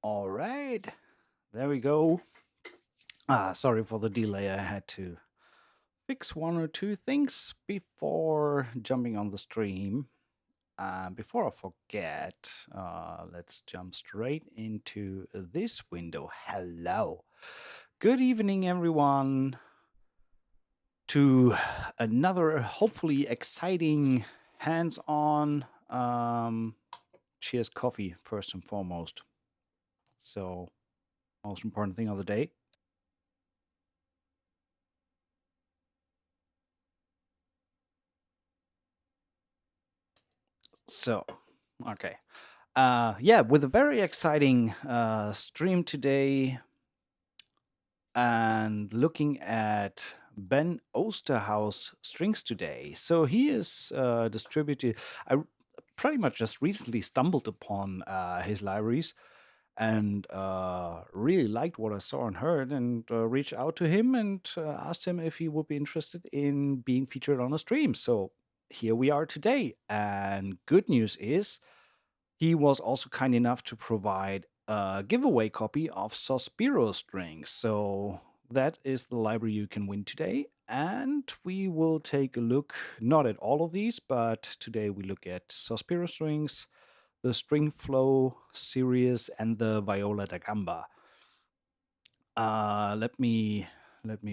All right, there we go. Sorry for the delay. I had to fix one or two things before jumping on the stream. Before I forget, let's jump straight into this window. Hello. Good evening, everyone, to another hopefully exciting hands on cheers coffee, first and foremost. So, most important thing of the day. So, okay. Yeah, with a very exciting stream today and looking at Ben Osterhouse strings today. So he is distributed. I pretty much just recently stumbled upon his libraries and really liked what I saw and heard and reached out to him and asked him if he would be interested in being featured on a stream. So here we are today. And good news is he was also kind enough to provide a giveaway copy of Sospiro strings. So that is the library you can win today. And we will take a look, not at all of these, but today we look at Sospiro strings, the String Flow series, and the Viola da Gamba. Let me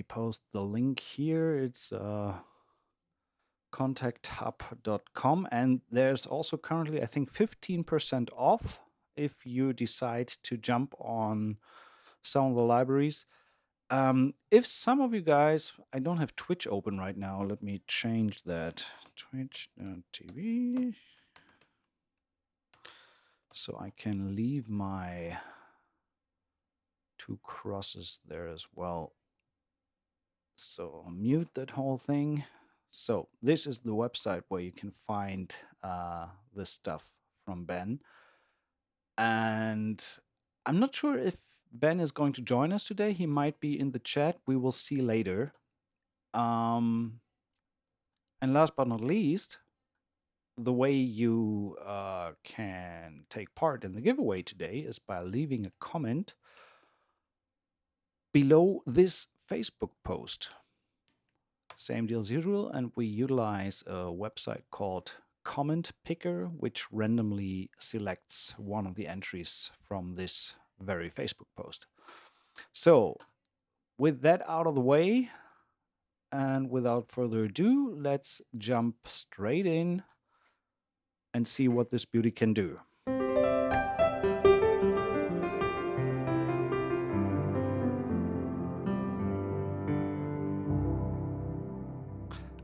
post the link here. It's contacthub.com, and there's also currently, I think, 15% off if you decide to jump on some of the libraries. If some of you guys, I don't have Twitch open right now. Let me change that. Twitch.tv. So I can leave my two crosses there as well. So mute that whole thing. So this is the website where you can find this stuff from Ben. And I'm not sure if Ben is going to join us today. He might be in the chat. We will see later. And last but not least, the way you can take part in the giveaway today is by leaving a comment below this Facebook post. Same deal as usual, and we utilize a website called Comment Picker, which randomly selects one of the entries from this very Facebook post. So, with that out of the way, and without further ado, let's jump straight in and see what this beauty can do.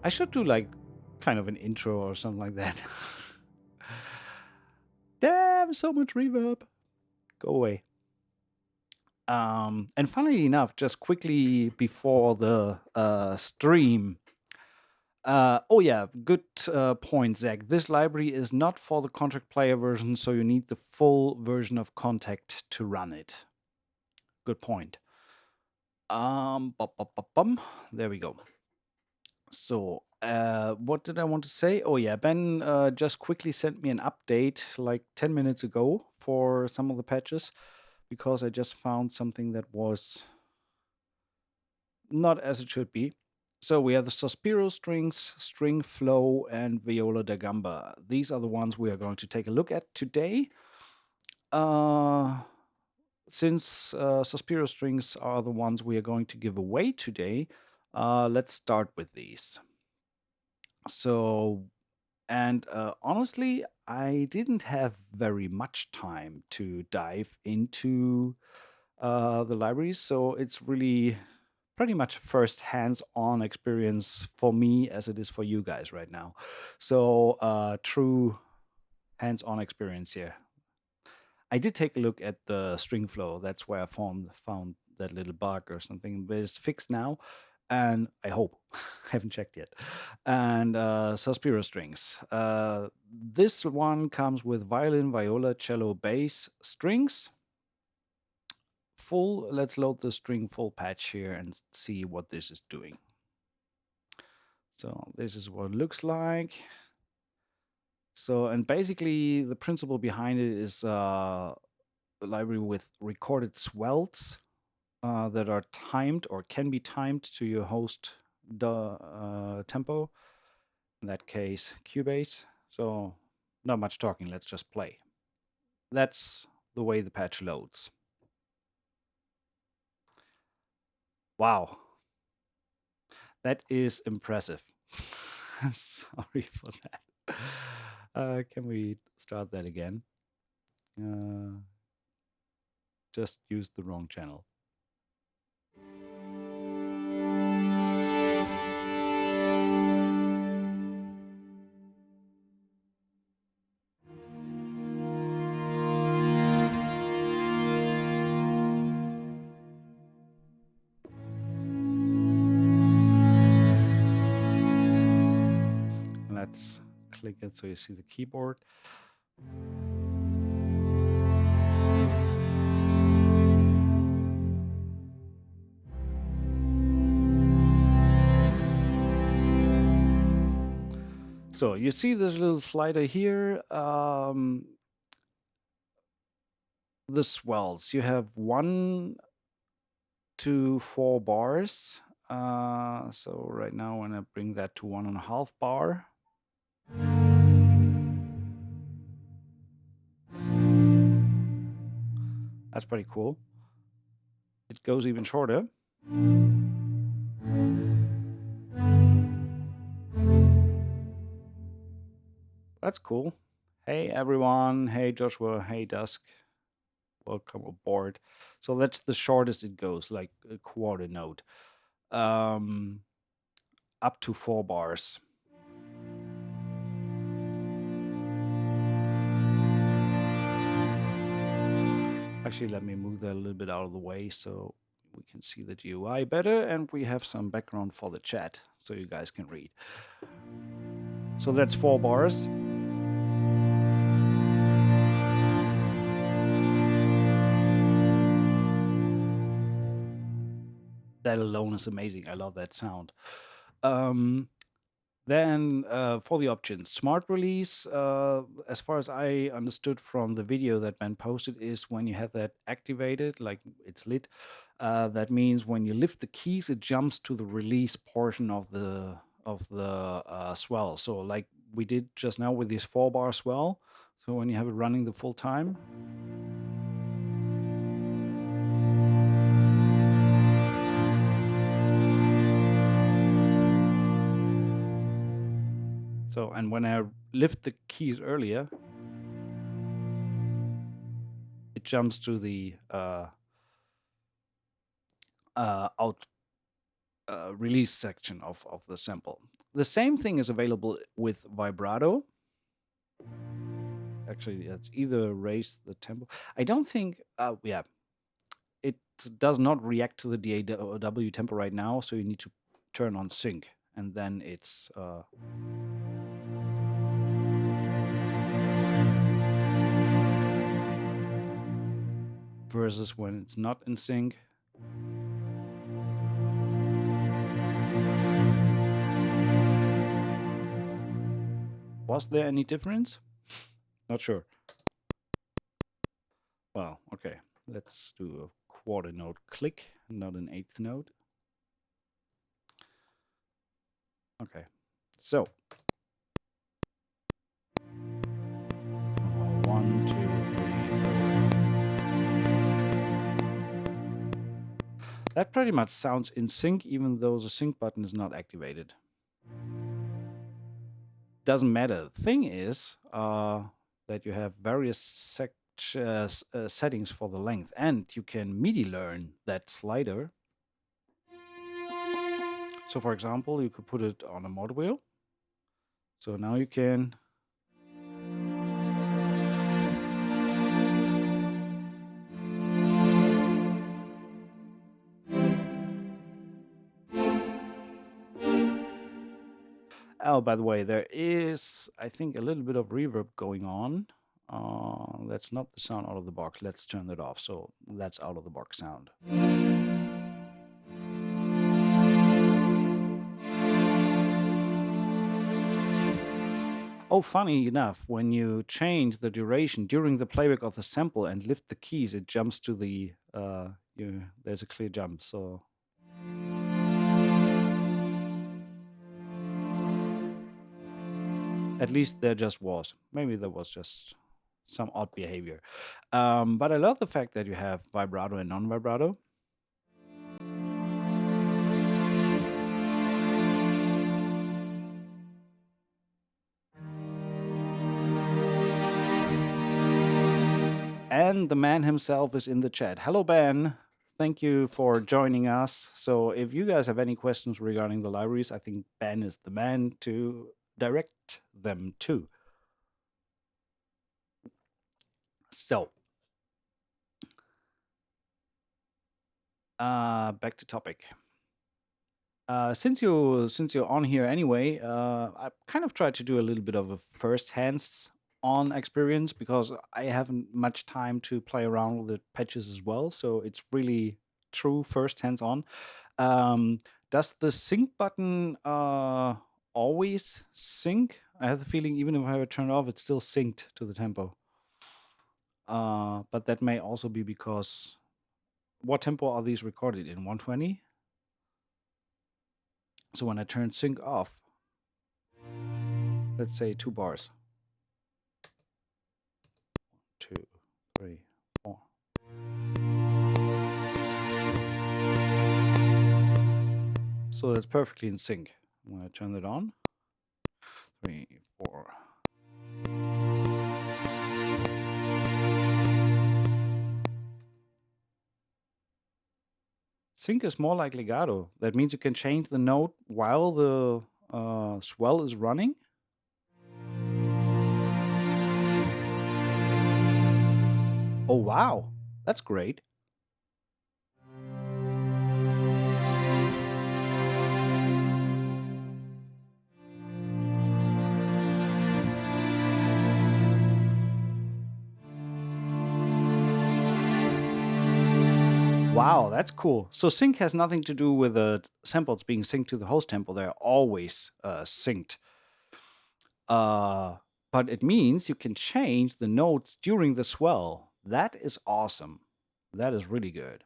I should do like kind of an intro or something like that. Damn, so much reverb. Go away. And funnily enough, just quickly before the stream, oh yeah, good point, Zach. This library is not for the contract player version, so you need the full version of Contact to run it. Good point. There we go. So, what did I want to say? Oh yeah, Ben just quickly sent me an update like 10 minutes ago for some of the patches because I just found something that was not as it should be. So we have the Sospiro strings, String Flow, and Viola da Gamba. These are the ones we are going to take a look at today. Since Sospiro strings are the ones we are going to give away today, let's start with these. So, and honestly, I didn't have very much time to dive into the libraries, so it's really pretty much first hands-on experience for me as it is for you guys right now. So true hands-on experience here. I did take a look at the string flow. That's where I found that little bug or something, but it's fixed now. And I hope, I haven't checked yet. And Sospiro strings. This one comes with violin, viola, cello, bass strings. Full, let's load the string full patch here and see what this is doing. So this is what it looks like. So, and basically the principle behind it is library with recorded swells that are timed or can be timed to your host tempo. In that case, Cubase. So not much talking. Let's just play. That's the way the patch loads. Wow, that is impressive. Sorry for that. Can we start that again? Just used the wrong channel. Let's click it so you see the keyboard. So you see this little slider here. The swells. You have 1 to 4 bars. So right now, when I bring that to 1.5 bar, that's pretty cool. It goes even shorter. That's cool. Hey everyone. Hey Joshua. Hey Dusk. Welcome aboard. So that's the shortest it goes, like a quarter note. Up to 4 bars. Actually, let me move that a little bit out of the way so we can see the GUI better, and we have some background for the chat so you guys can read. So that's 4 bars. That alone is amazing. I love that sound. Then for the options, smart release, as far as I understood from the video that Ben posted, is when you have that activated, like it's lit. That means when you lift the keys, it jumps to the release portion of the swell. So like we did just now with this 4 bar swell. So when you have it running the full time. So, and when I lift the keys earlier, it jumps to the out release section of the sample. The same thing is available with vibrato. Actually, it's either raise the tempo. I don't think, yeah, it does not react to the DAW tempo right now, so you need to turn on sync, and then it's versus when it's not in sync. Was there any difference? Not sure. Well, okay. Let's do a quarter note click, not an eighth note. Okay. So 1, 2, 3, 4. That pretty much sounds in sync, even though the sync button is not activated. Doesn't matter. The thing is that you have various settings for the length, and you can MIDI learn that slider. So for example, you could put it on a mod wheel. So now you can Oh, by the way, there is, I think, a little bit of reverb going on. That's not the sound out of the box. Let's turn that off. So that's out of the box sound. Oh, funny enough, when you change the duration during the playback of the sample and lift the keys, it jumps to the there's a clear jump. So at least there just was. Maybe there was just some odd behavior. But I love the fact that you have vibrato and non-vibrato. And the man himself is in the chat. Hello, Ben. Thank you for joining us. So, if you guys have any questions regarding the libraries, I think Ben is the man to direct them to. So, back to topic. Since you're on here anyway, I kind of tried to do a little bit of a first hands on experience because I haven't much time to play around with the patches as well. So it's really true first hands on. Does the sync button always sync? I have the feeling even if I have it turned off, it's still synced to the tempo. But that may also be because what tempo are these recorded in? 120? So when I turn sync off, let's say 2 bars. 2, 3, 4. So that's perfectly in sync. I'm going to turn it on. 3, 4. Sync is more like legato. That means you can change the note while the swell is running. Oh, wow. That's great. Wow, that's cool. So sync has nothing to do with the samples being synced to the host tempo. They're always synced. But it means you can change the notes during the swell. That is awesome. That is really good.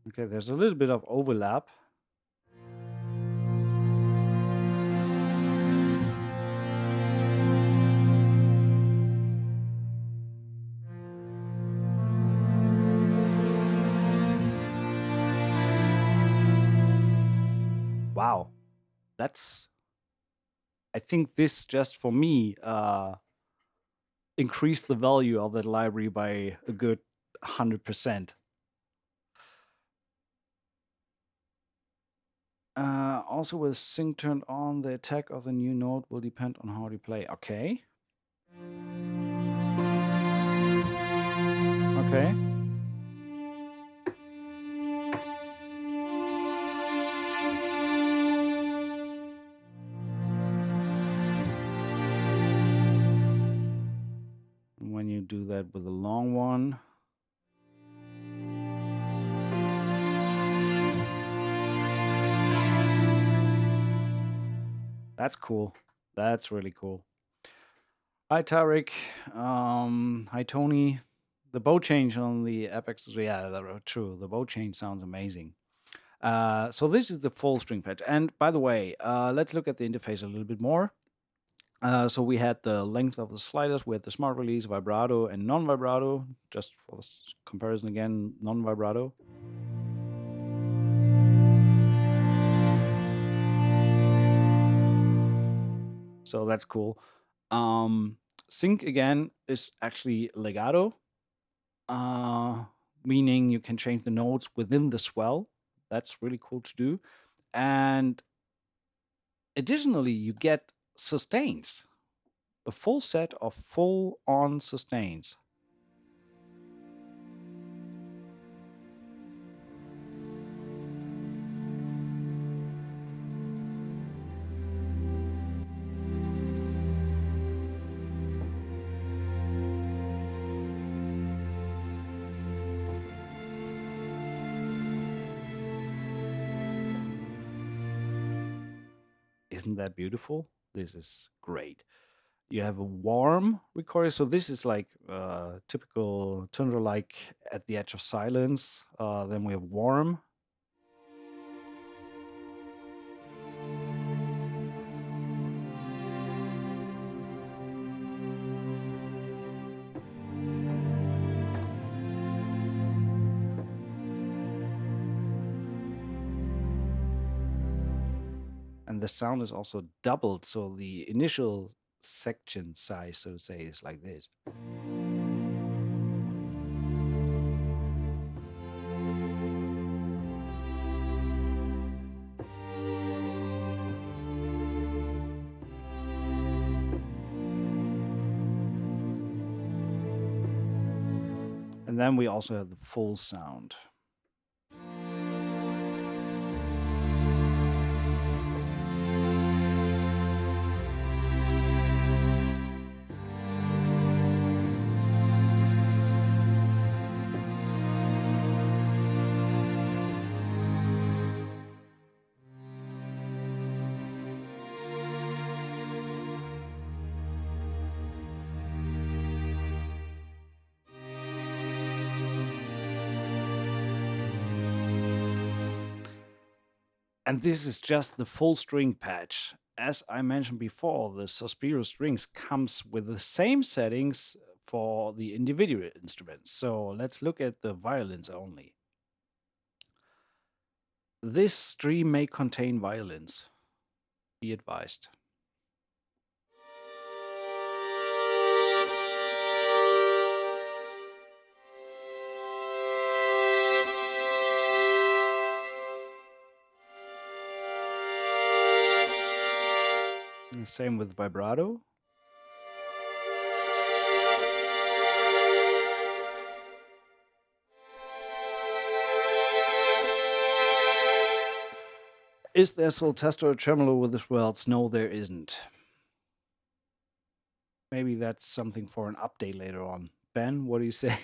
Okay, there's a little bit of overlap. Wow. That's, I think this just for me increased the value of that library by a good 100%. Also with sync turned on, the attack of the new node will depend on how you play. Okay. Okay. And when you do that with a long one, that's cool. That's really cool. Hi, Tarek. Hi, Tony. The bow change on the Apex, yeah, true. The bow change sounds amazing. So this is the full string patch. And by the way, let's look at the interface a little bit more. So we had the length of the sliders, we had the smart release, vibrato, and non-vibrato. Just for this comparison again, non-vibrato. So that's cool. Sync again is actually legato, meaning you can change the notes within the swell. That's really cool to do. And additionally, you get sustains, a full set of full-on sustains. Isn't that beautiful? This is great. You have a warm recording. So this is like typical tundra, like at the edge of silence. Then we have warm, and the sound is also doubled. So the initial section size, so to say, is like this. And then we also have the full sound. And this is just the full string patch. As I mentioned before, the Sospiro strings comes with the same settings for the individual instruments. So let's look at the violins only. This stream may contain violins. Be advised. And same with vibrato. Is there soltesto or tremolo with the swells? No, there isn't. Maybe that's something for an update later on. Ben, what do you say?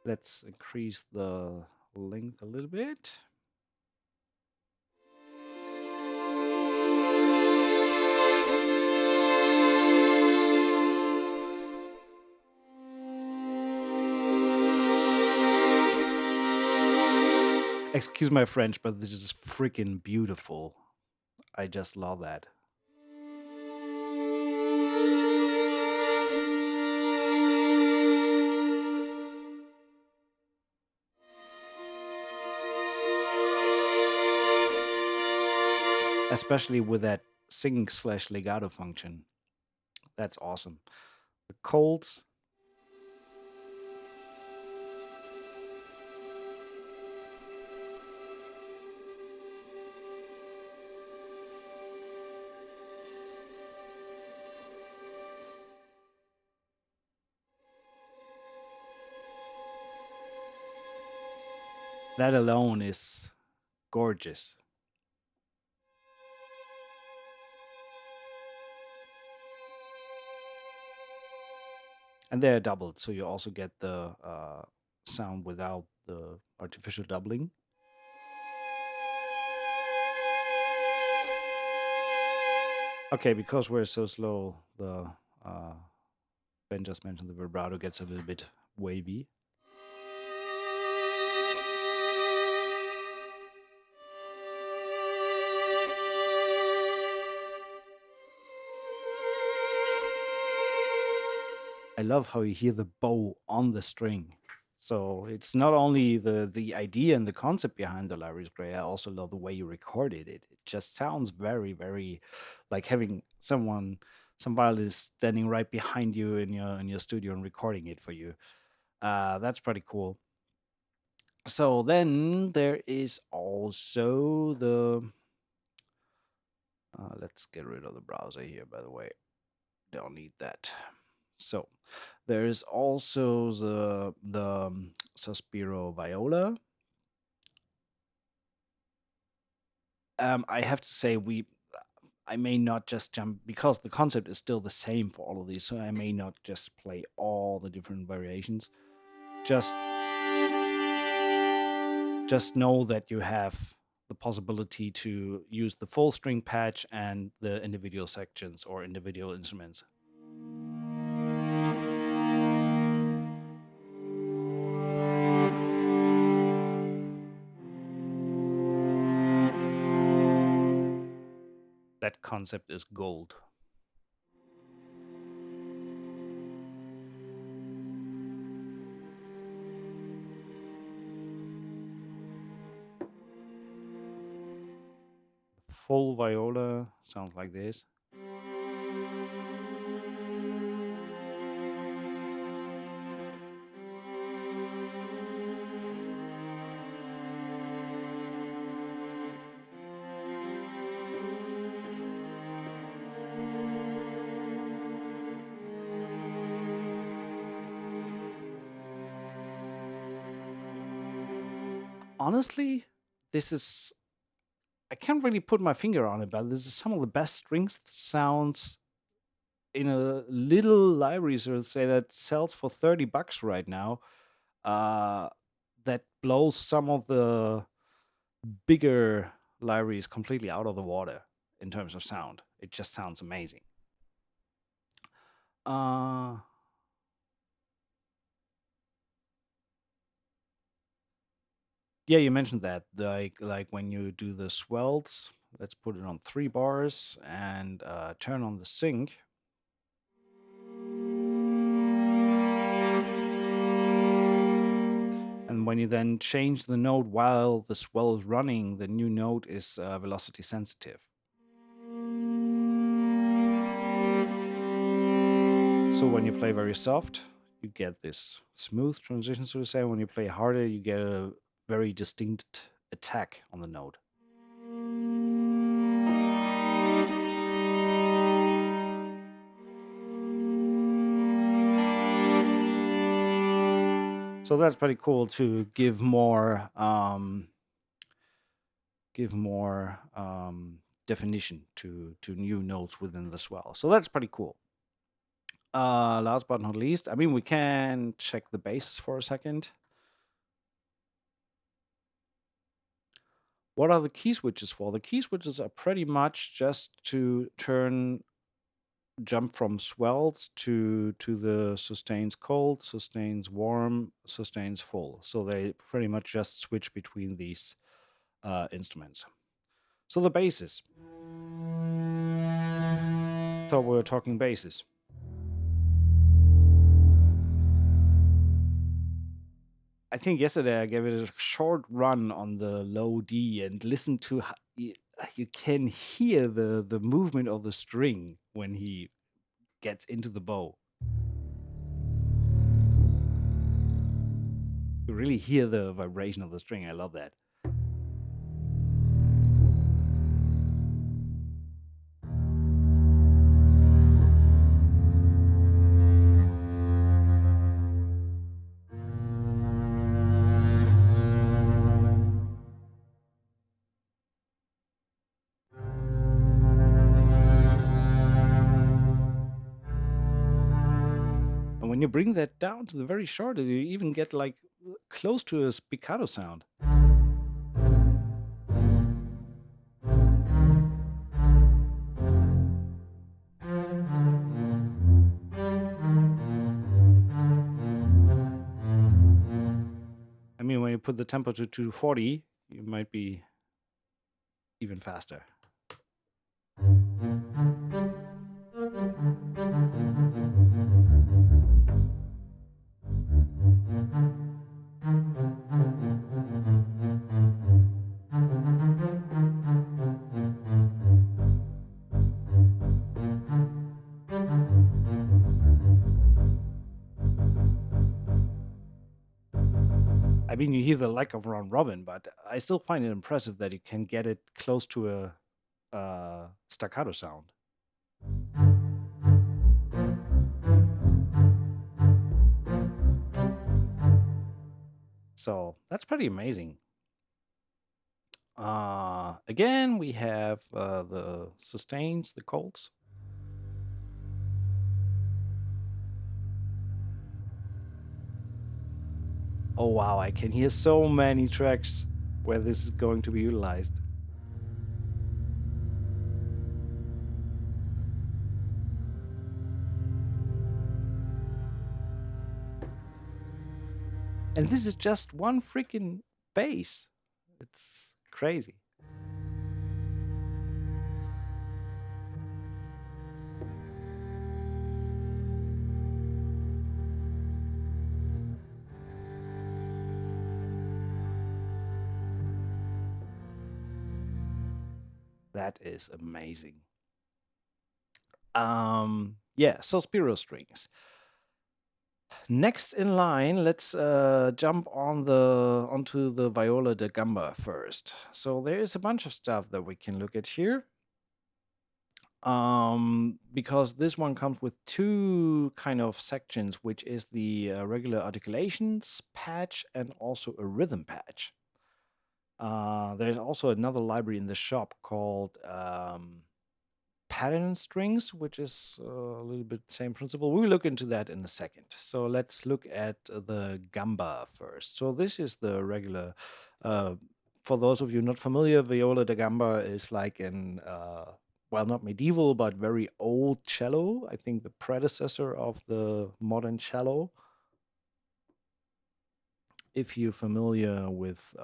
Let's increase the length a little bit. Excuse my French, but this is freaking beautiful. I just love that. Especially with that singing slash legato function. That's awesome. The colds. That alone is gorgeous. And they're doubled, so you also get the sound without the artificial doubling. Okay, because we're so slow, the Ben just mentioned the vibrato gets a little bit wavy. I love how you hear the bow on the string. So it's not only the idea and the concept behind the Larry's Gray. I also love the way you recorded it. It just sounds very, very like having some violinist standing right behind you in your studio and recording it for you. That's pretty cool. So then there is also the. Let's get rid of the browser here. By the way, don't need that. So there is also the Sospiro viola. I have to say I may not just jump because the concept is still the same for all of these. So I may not just play all the different variations. Just just know that you have the possibility to use the full string patch and the individual sections or individual instruments. That concept is gold. Full viola sounds like this. Honestly, this is, I can't really put my finger on it, but this is some of the best strings sounds in a little library, so to say, that sells for $30 right now. Uh, that blows some of the bigger libraries completely out of the water in terms of sound. It just sounds amazing. Uh, yeah, you mentioned that, like when you do the swells. Let's put it on 3 bars and turn on the sync. And when you then change the note while the swell is running, the new note is velocity sensitive. So when you play very soft, you get this smooth transition, so to say. When you play harder, you get a very distinct attack on the note. So that's pretty cool to give more definition to new notes within the swell. So that's pretty cool. Last but not least, I mean, we can check the basses for a second. What are the key switches for? The key switches are pretty much just to jump from swells to the sustains cold, sustains warm, sustains full. So they pretty much just switch between these instruments. So the basses. Thought we were talking basses. I think yesterday I gave it a short run on the low D and listened to you can hear the movement of the string when he gets into the bow. You really hear the vibration of the string. I love that. And when you bring that down to the very short, you even get like close to a spiccato sound. I mean, when you put the tempo to 240, you might be even faster. I mean, you hear the lack of round robin, but I still find it impressive that you can get it close to a staccato sound. So that's pretty amazing. Again, we have the sustains, the colds. Oh wow, I can hear so many tracks where this is going to be utilized. And this is just one freaking bass. It's crazy. That is amazing. Yeah, so Spiro strings. Next in line, let's jump onto the viola da gamba first. So there is a bunch of stuff that we can look at here. Because this one comes with two kind of sections, which is the regular articulations patch and also a rhythm patch. There's also another library in the shop called pattern strings, which is a little bit same principle. We'll look into that in a second. So let's look at the gamba first. So this is the regular. Uh, for those of you not familiar, viola da gamba is like an well, not medieval, but very old cello. I think the predecessor of the modern cello. If you're familiar with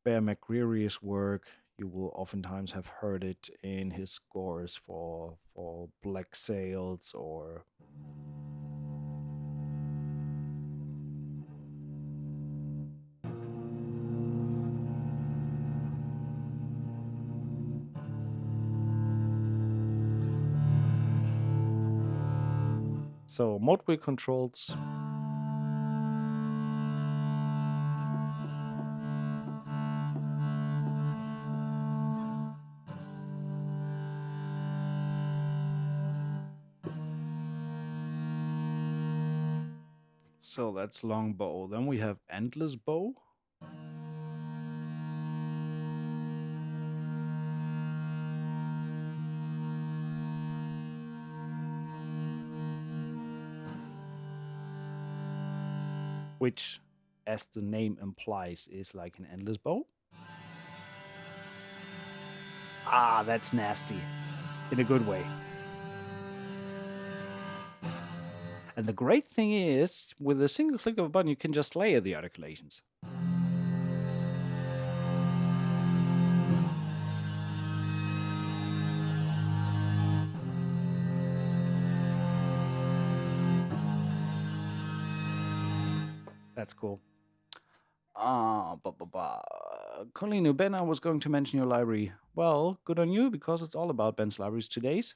Bear McCreary's work, you will oftentimes have heard it in his scores for Black Sails or so mode wheel controls. So that's long bow. Then we have endless bow. Which, as the name implies, is like an endless bow. Ah, that's nasty. In a good way. And the great thing is, with a single click of a button, you can just layer the articulations. That's cool. Colleen, Ben, I was going to mention your library. Well, good on you, because it's all about Ben's libraries today's.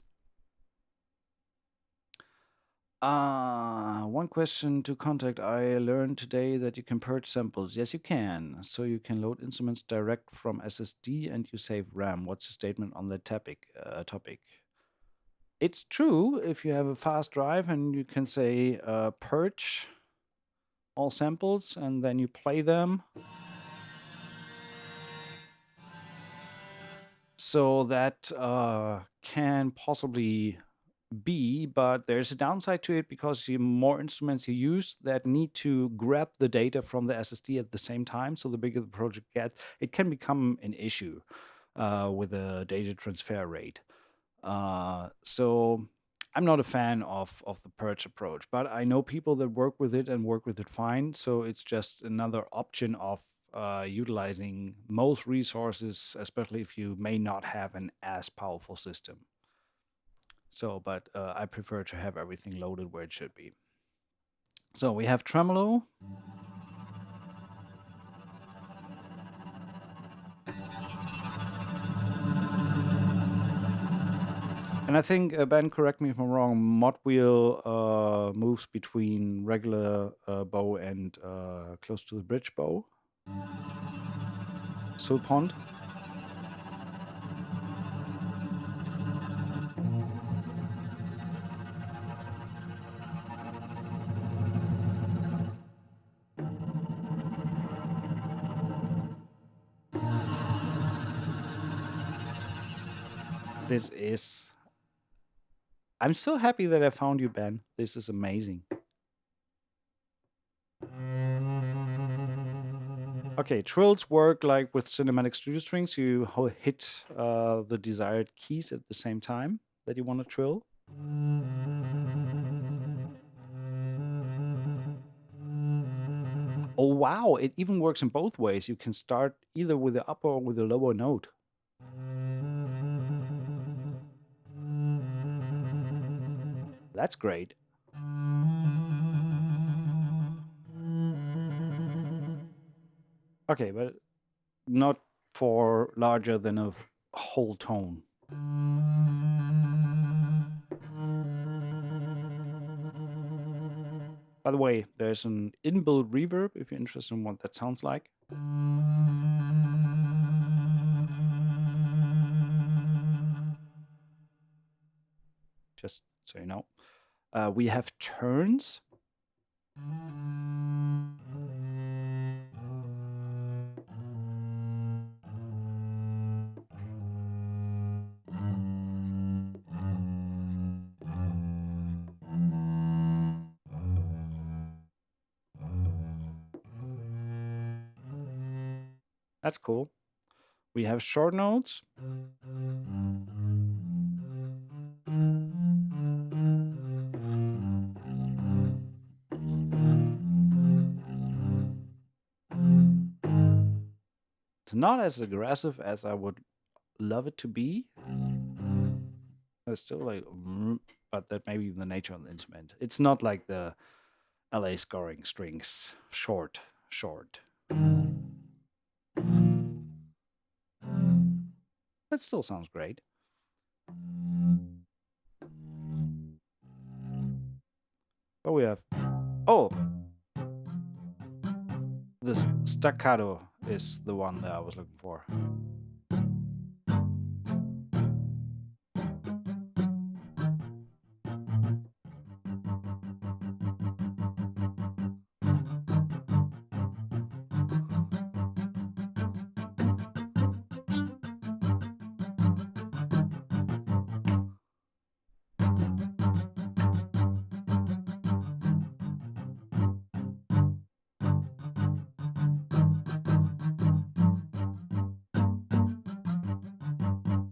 One question to contact. I learned today that you can purge samples. Yes, you can. So you can load instruments direct from SSD and you save RAM. What's your statement on that topic? It's true if you have a fast drive and you can say purge all samples and then you play them. So that can possibly be, but there's a downside to it because the more instruments you use that need to grab the data from the SSD at the same time, so the bigger the project gets, it can become an issue with the data transfer rate. So I'm not a fan of the purge approach, but I know people that work with it and work with it fine. So it's just another option of utilizing most resources, especially if you may not have an as powerful system. So, but I prefer to have everything loaded where it should be. So we have tremolo. And I think, Ben, correct me if I'm wrong, mod wheel moves between regular bow and close to the bridge bow. Sul pond. This is. I'm so happy that I found you, Ben. This is amazing. Okay, trills work like with cinematic studio strings. You hit the desired keys at the same time that you want to trill. Oh, wow. It even works in both ways. You can start either with the upper or with the lower note. That's great. Okay, but not for larger than a whole tone. By the way, there's an inbuilt reverb if you're interested in what that sounds like. Just so you know. We have turns. That's cool. We have short notes. It's not as aggressive as I would love it to be. It's still like, but that may be the nature of the instrument. It's not like the LA scoring strings, short, short. That still sounds great. But we have, oh, this staccato is the one that I was looking for.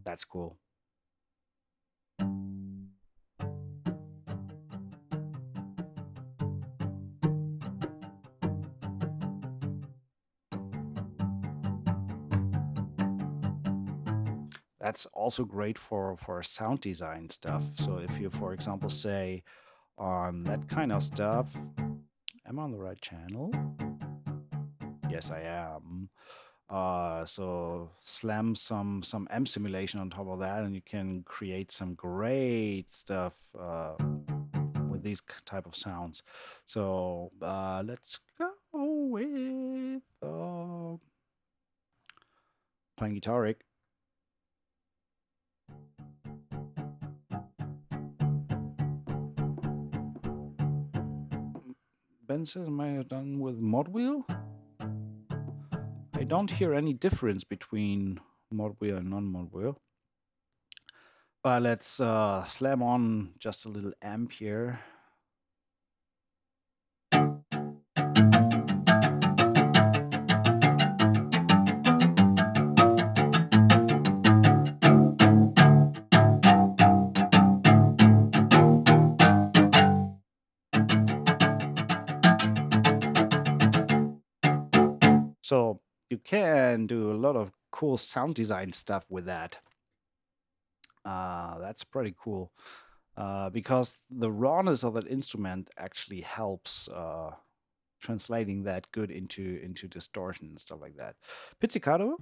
That's cool. That's also great for sound design stuff. So if you, for example, say on that kind of stuff, am I on the right channel? Yes, I am. So slam some amp simulation on top of that, and you can create some great stuff with these type of sounds. So let's go with playing guitaric. Ben says, am I done with mod wheel? I don't hear any difference between mod wheel and non-mod wheel. But let's slam on just a little amp here. So you can do a lot of cool sound design stuff with that. That's pretty cool. Because the rawness of that instrument actually helps translating that good into distortion and stuff like that. Pizzicato.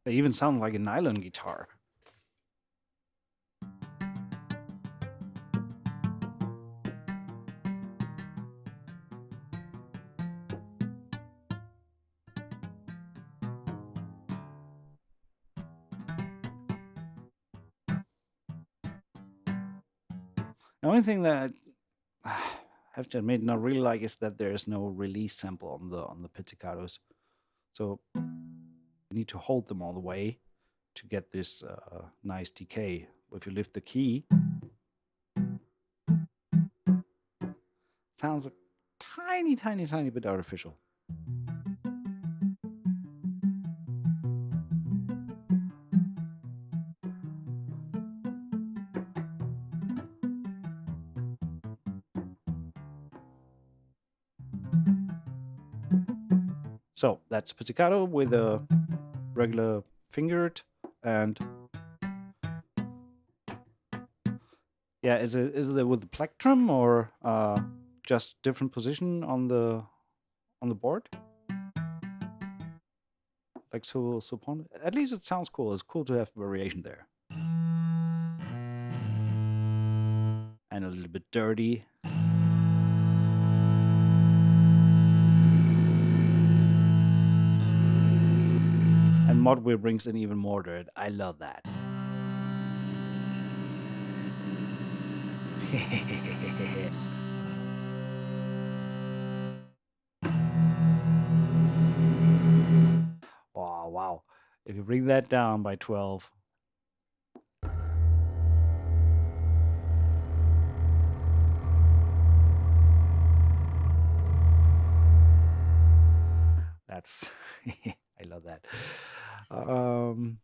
They even sound like a nylon guitar. The only thing that I have to admit, not really like, is that there is no release sample on the pizzicatos. So you need to hold them all the way to get this nice decay. If you lift the key, sounds a tiny, tiny, tiny bit artificial. So that's pizzicato with a regular fingered, and yeah, is it with the plectrum, or just different position on the board, like so upon. At least it sounds cool. It's cool to have variation there, and a little bit dirty. And Modwheel brings in even more dirt. I love that. Wow, wow. If you bring that down by 12, that's I love that. Um,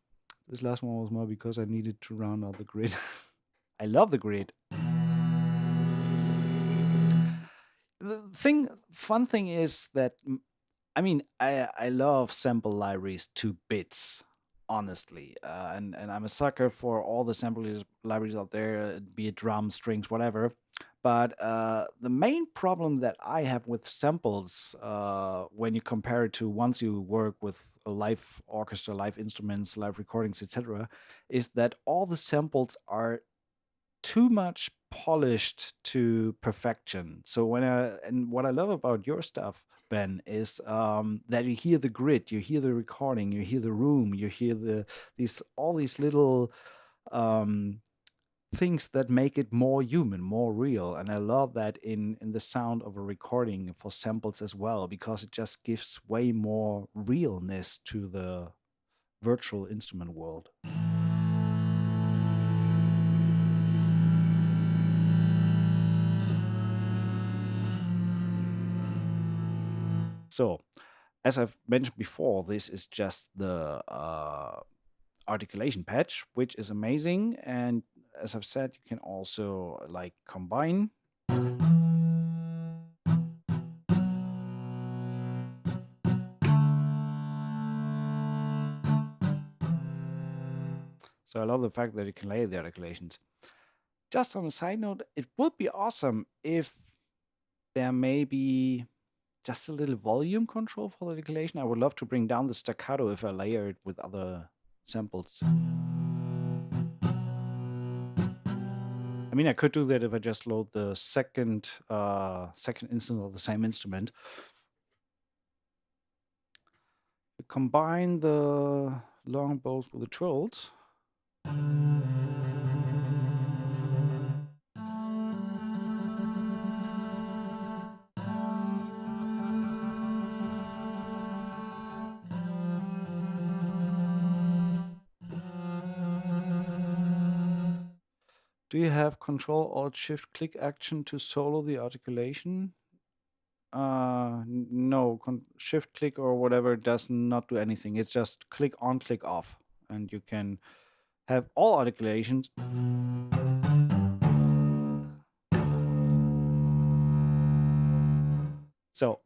this last one was more because I needed to round out the grid. I love the grid. Fun thing is that I mean, I love sample libraries to bits, honestly, and I'm a sucker for all the sample libraries out there, be it drums, strings, whatever. But the main problem that I have with samples, when you compare it to once you work with a live orchestra, live instruments, live recordings, etc., is that all the samples are too much polished to perfection. So and what I love about your stuff, Ben, is that you hear the grit, you hear the recording, you hear the room, you hear these all these little um, things that make it more human, more real. And I love that in the sound of a recording for samples as well, because it just gives way more realness to the virtual instrument world. So, as I've mentioned before, this is just the articulation patch, which is amazing. And as I've said, you can also like combine. So I love the fact that you can lay the articulations. Just on a side note, it would be awesome if there may be just a little volume control for the articulation. I would love to bring down the staccato if I layer it with other samples. I mean, I could do that if I just load the second instance of the same instrument. Combine the long bows with the trills. Do you have Control Alt Shift click action to solo the articulation? No, Shift click or whatever does not do anything. It's just click on, click off, and you can have all articulations. So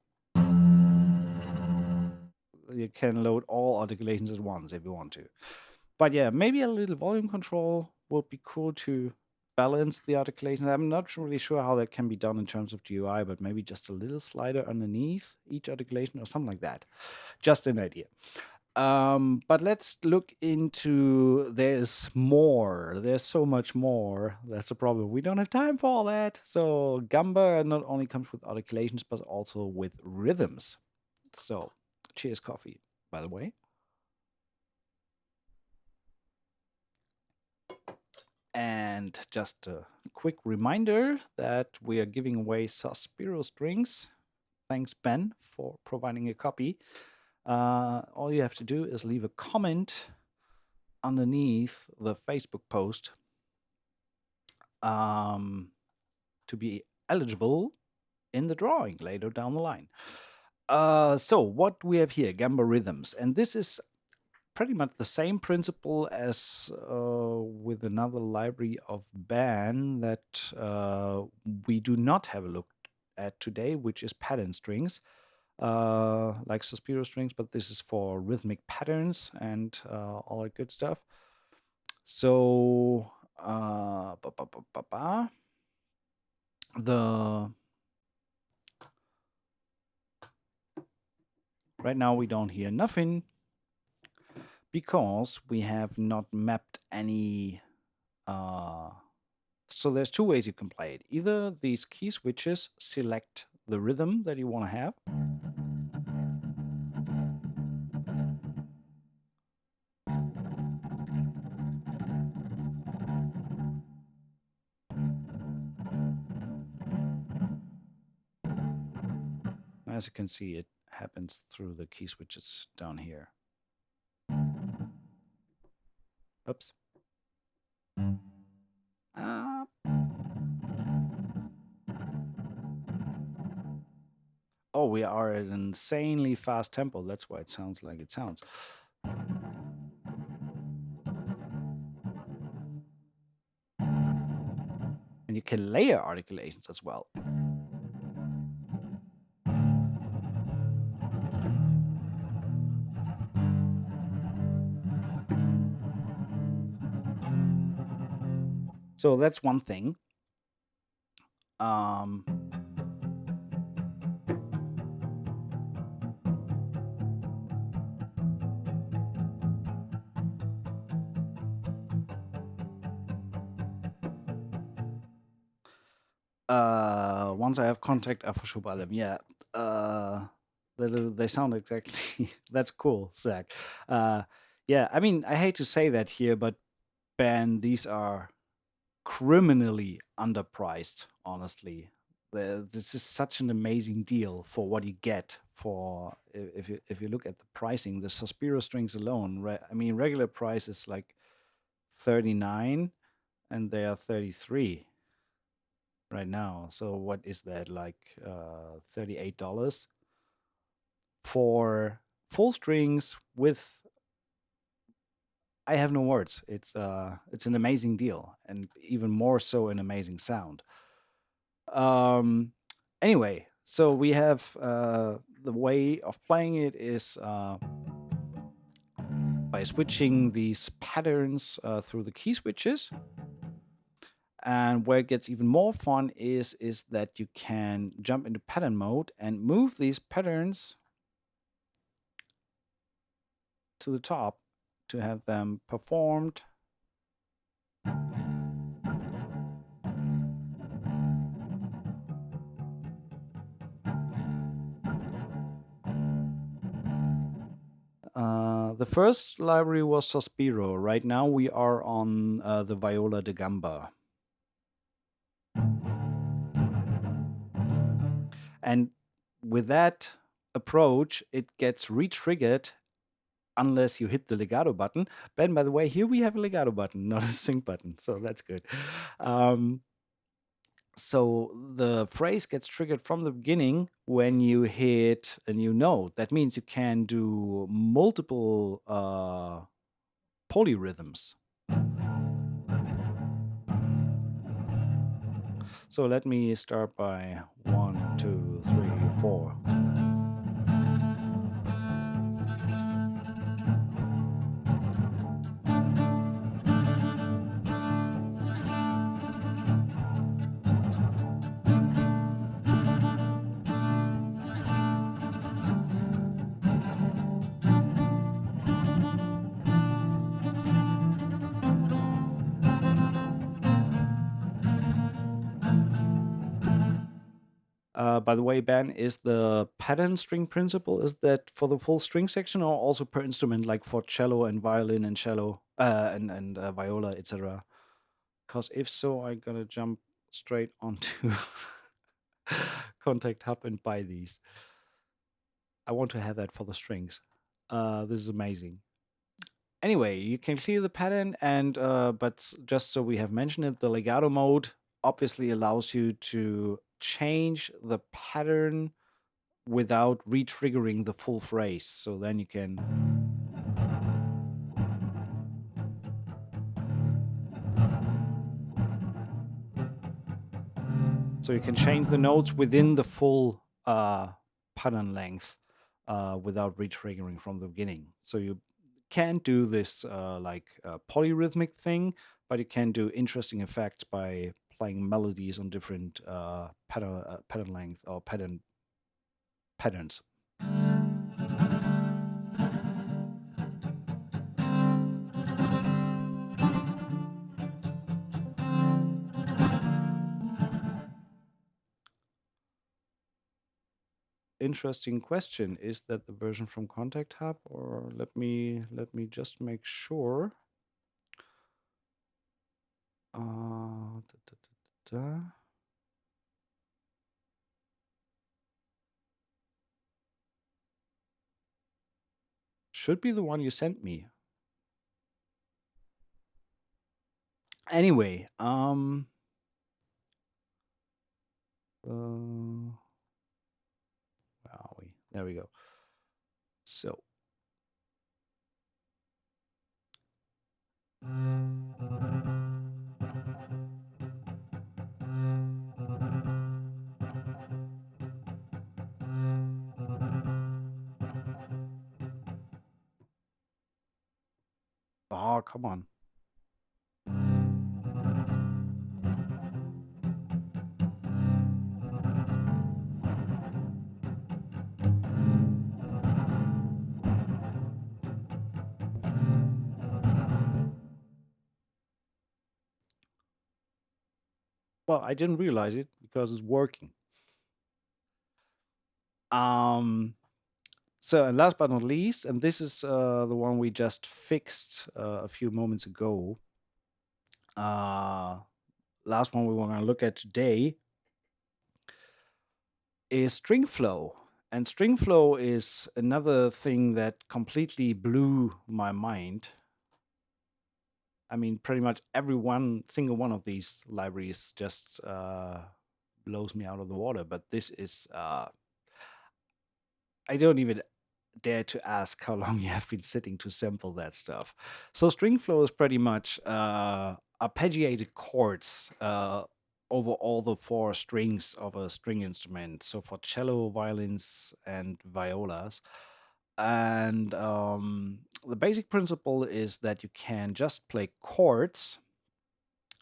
you can load all articulations at once if you want to. But yeah, maybe a little volume control would be cool to balance the articulations. I'm not really sure how that can be done in terms of GUI, but maybe just a little slider underneath each articulation or something like that. Just an idea. But let's look into there's more. There's so much more. That's a problem. We don't have time for all that. So gamba not only comes with articulations, but also with rhythms. So cheers, coffee, by the way. And just a quick reminder that we are giving away Suspiro strings. Thanks, Ben, for providing a copy. All you have to do is leave a comment underneath the Facebook post to be eligible in the drawing later down the line. So what we have here, gamba rhythms, and this is pretty much the same principle as with another library of ban that we do not have a look at today, which is pattern strings, like Suspiro strings, but this is for rhythmic patterns and all that good stuff. So the right now we don't hear nothing because we have not mapped any. So there's two ways you can play it. Either these key switches select the rhythm that you want to have. As you can see, it happens through the key switches down here. Oops. Oh, we are at an insanely fast tempo. That's why it sounds like it sounds. And you can layer articulations as well. So that's one thing. Once I have contact, I for sure buy them. Yeah. They sound exactly. That's cool, Zach. Yeah, I mean, I hate to say that here, but Ben, these are criminally underpriced. Honestly, this is such an amazing deal for what you get for if you look at the pricing. The Suspiro strings alone, I mean, regular price is like 39, and they are 33 right now. So what is that, like $38 for full strings with I have no words. It's an amazing deal and even more so an amazing sound. Anyway, so we have the way of playing it is by switching these patterns through the key switches. And where it gets even more fun is that you can jump into pattern mode and move these patterns to the top to have them performed. The first library was Sospiro. Right now we are on the Viola da Gamba. And with that approach, it gets re-triggered unless you hit the legato button. Ben, by the way, here we have a legato button, not a sync button, so that's good. So the phrase gets triggered from the beginning when you hit a new note. That means you can do multiple polyrhythms. So let me start by 1, 2, 3, 4. By the way, Ben, is the pattern string principle, is that for the full string section or also per instrument, like for cello and violin and cello and viola, etc.? Because if so, I gotta jump straight onto Contact Hub and buy these. I want to have that for the strings. This is amazing. Anyway, you can clear the pattern, and just so we have mentioned it, the legato mode obviously allows you to change the pattern without re-triggering the full phrase. So then you can change the notes within the full pattern length without re-triggering from the beginning. So you can't do this polyrhythmic thing, but you can do interesting effects by playing melodies on different pattern length or patterns. Interesting question. Is that the version from Contact Hub, or let me just make sure. Da, da, da, da. Should be the one you sent me. Anyway, where are we? There we go. So oh, come on. Well, I didn't realize it because it's working. So, and last but not least, and this is the one we just fixed a few moments ago. Last one we want to look at today is string flow. And string flow is another thing that completely blew my mind. I mean, pretty much single one of these libraries just blows me out of the water. But this is, I don't even dare to ask how long you have been sitting to sample that stuff. So string flow is pretty much arpeggiated chords over all the four strings of a string instrument. So for cello, violins, and violas. And the basic principle is that you can just play chords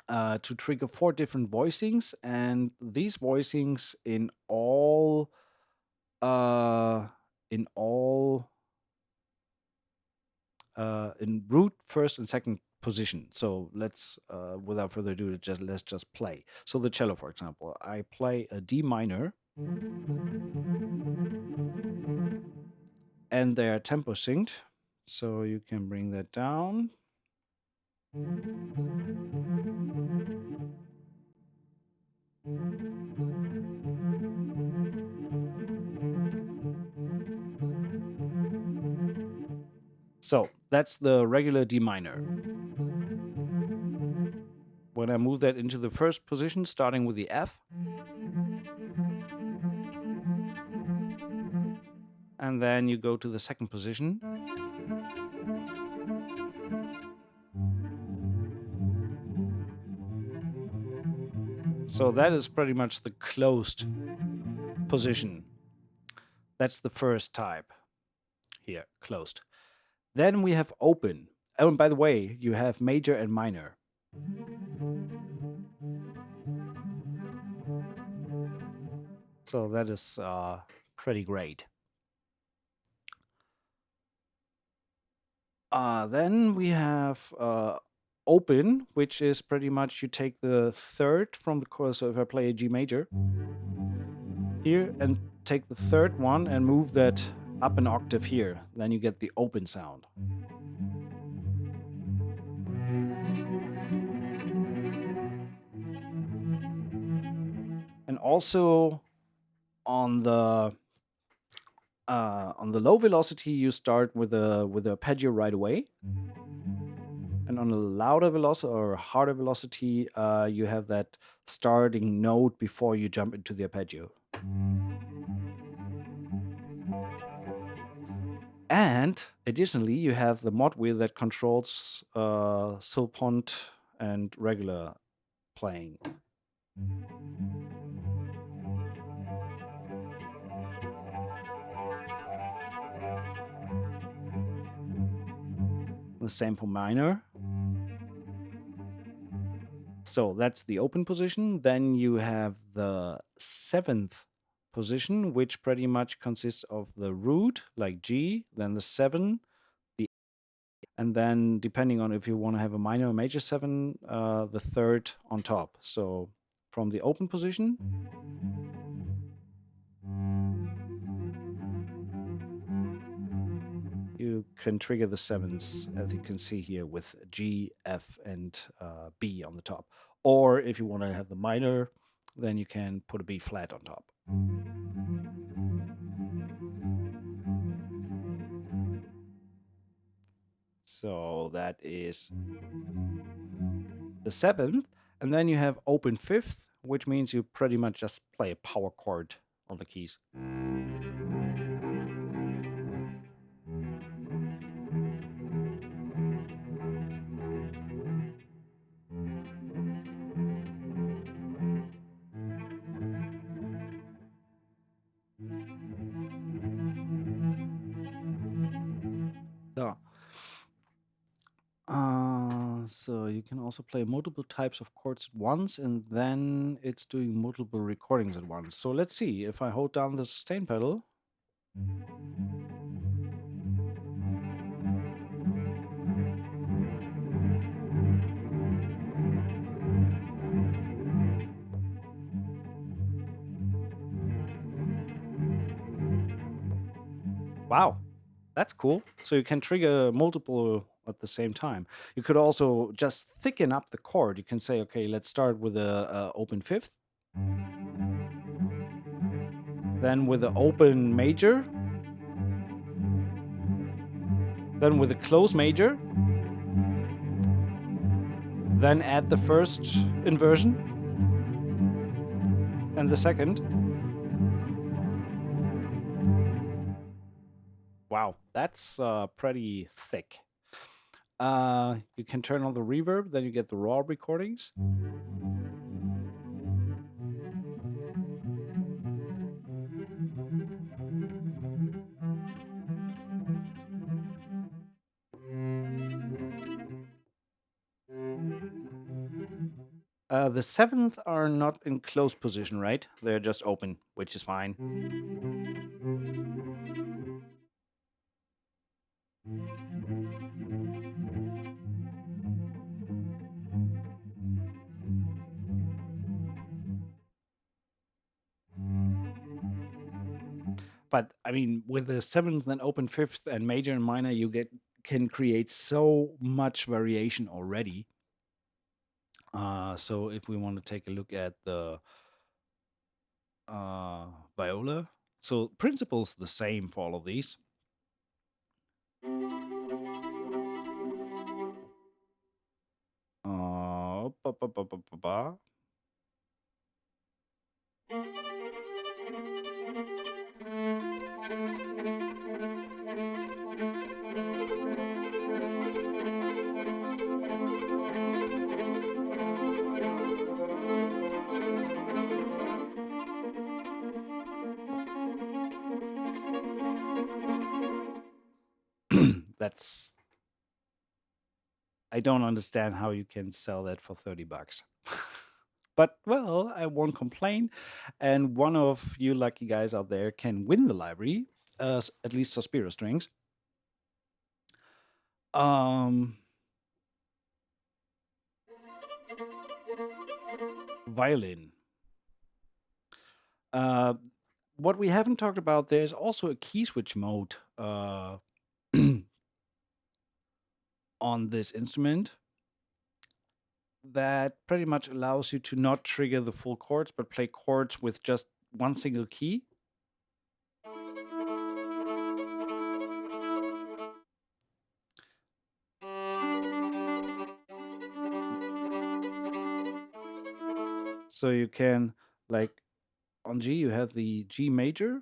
to trigger four different voicings, and these voicings in all in root, first, and second position. So let's, without further ado, let's just play. So the cello, for example, I play a D minor, and they are tempo synced. So you can bring that down. So that's the regular D minor. When I move that into the first position, starting with the F, and then you go to the second position, so that is pretty much the closed position. That's the first type here, closed. Then we have open. Oh, and by the way, you have major and minor. So that is pretty great. Then we have open, which is pretty much you take the third from the chord. So if I play a G major, here and take the third one and move that up an octave here. Then you get the open sound. And also on the low velocity, you start with a arpeggio right away. And on a louder velocity or harder velocity, you have that starting note before you jump into the arpeggio. And additionally, you have the mod wheel that controls sulpont and regular playing. The same for minor. So that's the open position. Then you have the seventh position, which pretty much consists of the root, like G, then the seven, and then depending on if you want to have a minor or major seven, the third on top. So from the open position, you can trigger the sevens, as you can see here, with G, F, and B on the top. Or if you want to have the minor, then you can put a B flat on top. So that is the seventh. And then you have open fifth, which means you pretty much just play a power chord on the keys. So, so you can also play multiple types of chords at once, and then it's doing multiple recordings at once. So let's see, if I hold down the sustain pedal, wow, that's cool. So you can trigger multiple at the same time. You could also just thicken up the chord. You can say, okay, let's start with a open fifth, then with the open major, then with a close major, then add the first inversion and the second. Wow, that's pretty thick. You can turn on the reverb, then you get the raw recordings. The seventh are not in close position, right? They're just open, which is fine. But I mean, with the seventh and open fifth and major and minor, you can create so much variation already. So if we want to take a look at the viola, so principle's the same for all of these. Ba, ba, ba, ba, ba, ba. That's I don't understand how you can sell that for $30. But well, I won't complain. And one of you lucky guys out there can win the library, at least Sospiro strings. Um, Violin. Uh, What we haven't talked about, there's also a key switch mode on this instrument that pretty much allows you to not trigger the full chords, but play chords with just one single key. So you can, like on G, you have the G major.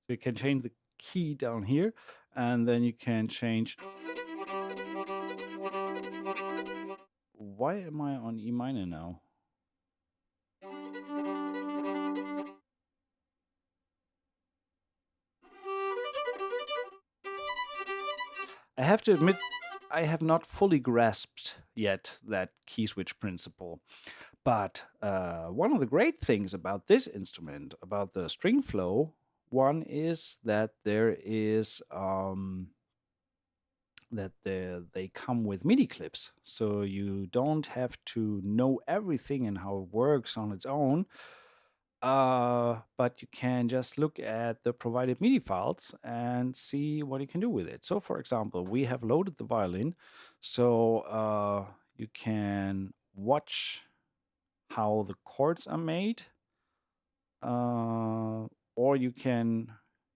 So you can change the key down here, and then you can change. Why am I on E minor now? I have to admit, I have not fully grasped yet that key switch principle. But one of the great things about this instrument, about the string flow, one is that there is they come with MIDI clips, so you don't have to know everything and how it works on its own. But you can just look at the provided MIDI files and see what you can do with it. So, for example, we have loaded the violin, so you can watch how the chords are made, or you can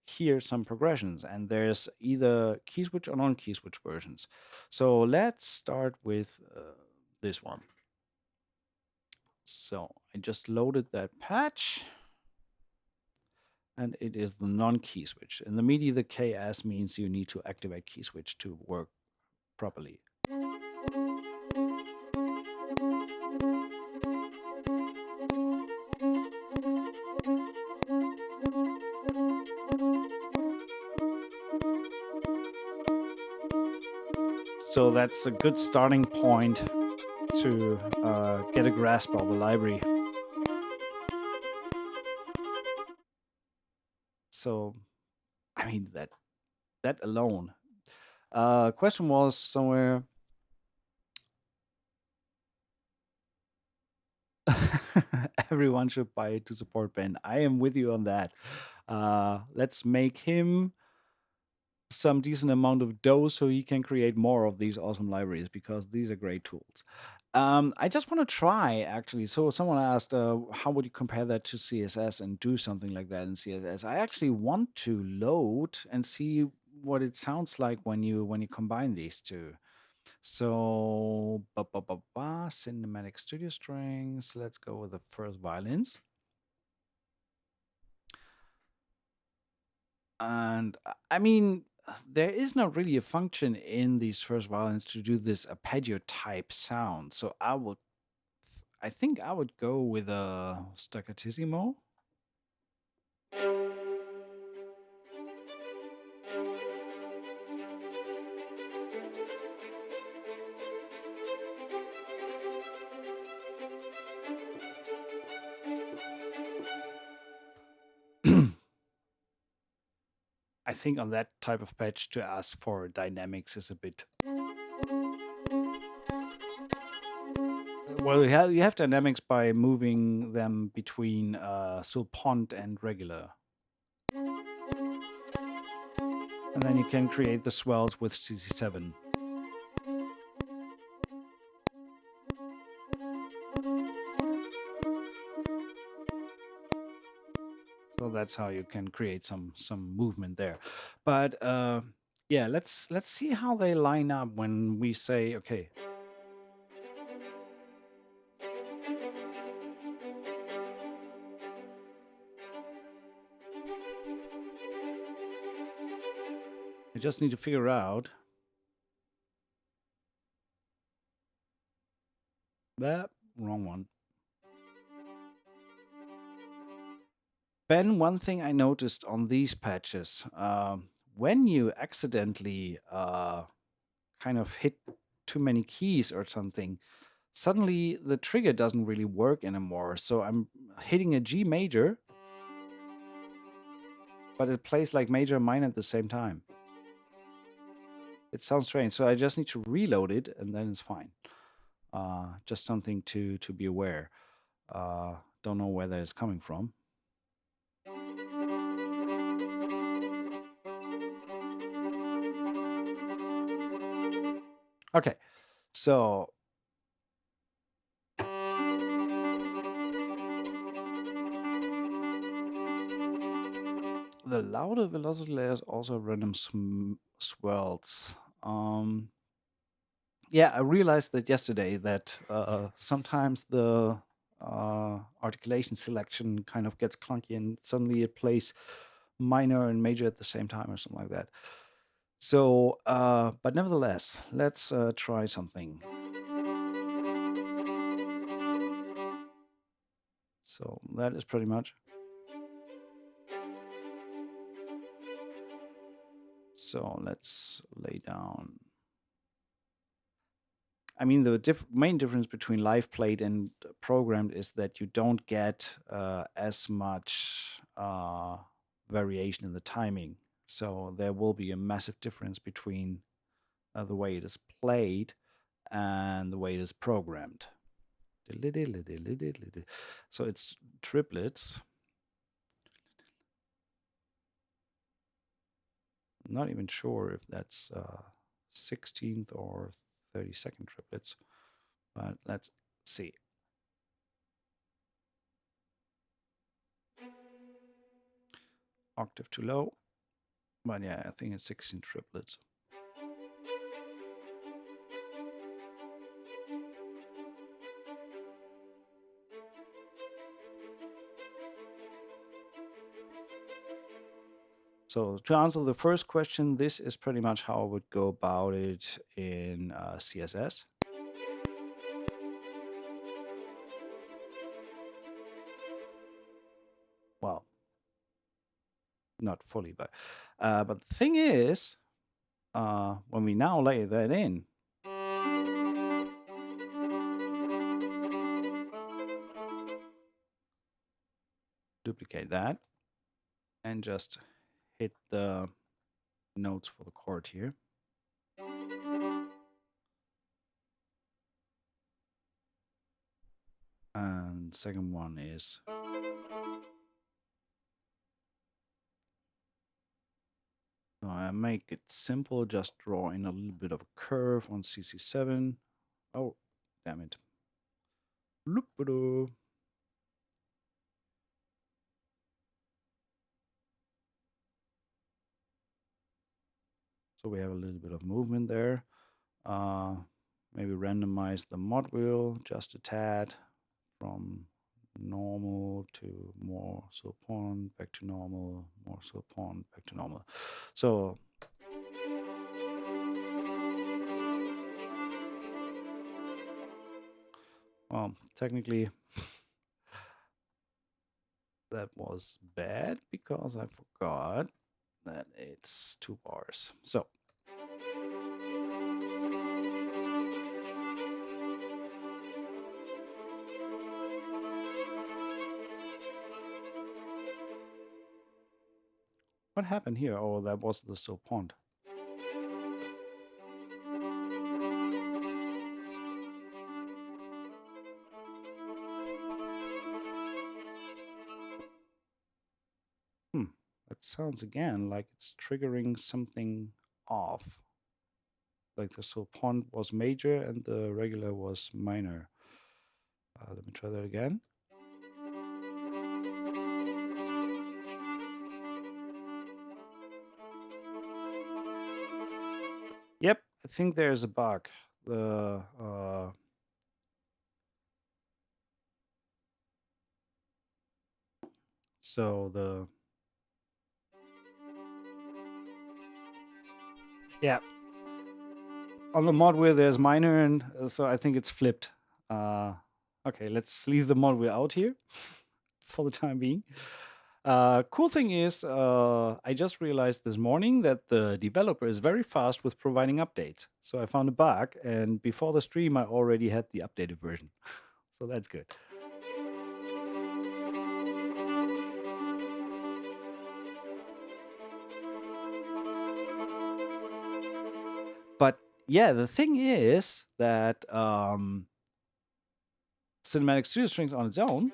hear some progressions, and there's either key switch or non key switch versions. So let's start with this one. So I just loaded that patch, and it is the non key switch. In the MIDI, the KS means you need to activate key switch to work properly. So that's a good starting point to get a grasp of the library. So, I mean that alone. Question was somewhere. Everyone should buy it to support Ben. I am with you on that. Let's make him some decent amount of dough so he can create more of these awesome libraries, because these are great tools. I just want to try actually. So someone asked, how would you compare that to CSS and do something like that in CSS? I actually want to load and see what it sounds like when you combine these two. So, cinematic studio strings. Let's go with the first violins. And I mean, there is not really a function in these first violins to do this arpeggio type sound. So I think I would go with a staccatissimo. I think on that type of patch to ask for dynamics is a bit. Well, you have dynamics by moving them between sulpont and regular. And then you can create the swells with CC7. So that's how you can create some movement there. But yeah, let's see how they line up when we say, okay. I just need to figure out that wrong one. Ben, one thing I noticed on these patches, when you accidentally kind of hit too many keys or something, suddenly the trigger doesn't really work anymore. So I'm hitting a G major, but it plays like major and minor at the same time. It sounds strange. So I just need to reload it and then it's fine. Just something to be aware. Don't know where that is coming from. Okay, so the louder velocity layers also have random swells. Um, yeah, I realized that yesterday that sometimes the articulation selection kind of gets clunky and suddenly it plays minor and major at the same time or something like that. So, but nevertheless, let's try something. So that is pretty much. So let's lay down. I mean, the main difference between live played and programmed is that you don't get as much variation in the timing. So there will be a massive difference between the way it is played and the way it is programmed. So it's triplets. I'm not even sure if that's 16th or 32nd triplets, but let's see. Octave too low, but yeah, I think it's 16 triplets. So to answer the first question, this is pretty much how I would go about it in CSS. Well, not fully, but the thing is, when we now lay that in, duplicate that, and just hit the notes for the chord here. And second one is so I make it simple, just draw in a little bit of a curve on CC7. Oh, damn it. Loop-a-doo. So we have a little bit of movement there. Maybe randomize the mod wheel just a tad from normal to more slow pawn, back to normal, more slow pawn, back to normal. So technically that was bad because I forgot that it's 2 bars. So what happened here? Oh, that was the slow pawn. That sounds again like it's triggering something off. Like the slow pawn was major and the regular was minor. Let me try that again. Yep, I think there's a bug. The so the yeah, on the mod wheel there's minor, and so I think it's flipped. Okay, let's leave the mod wheel out here for the time being. Cool thing is, I just realized this morning that the developer is very fast with providing updates. So I found a bug, and before the stream, I already had the updated version. So that's good. yeah, the thing is that cinematic studio strings on its own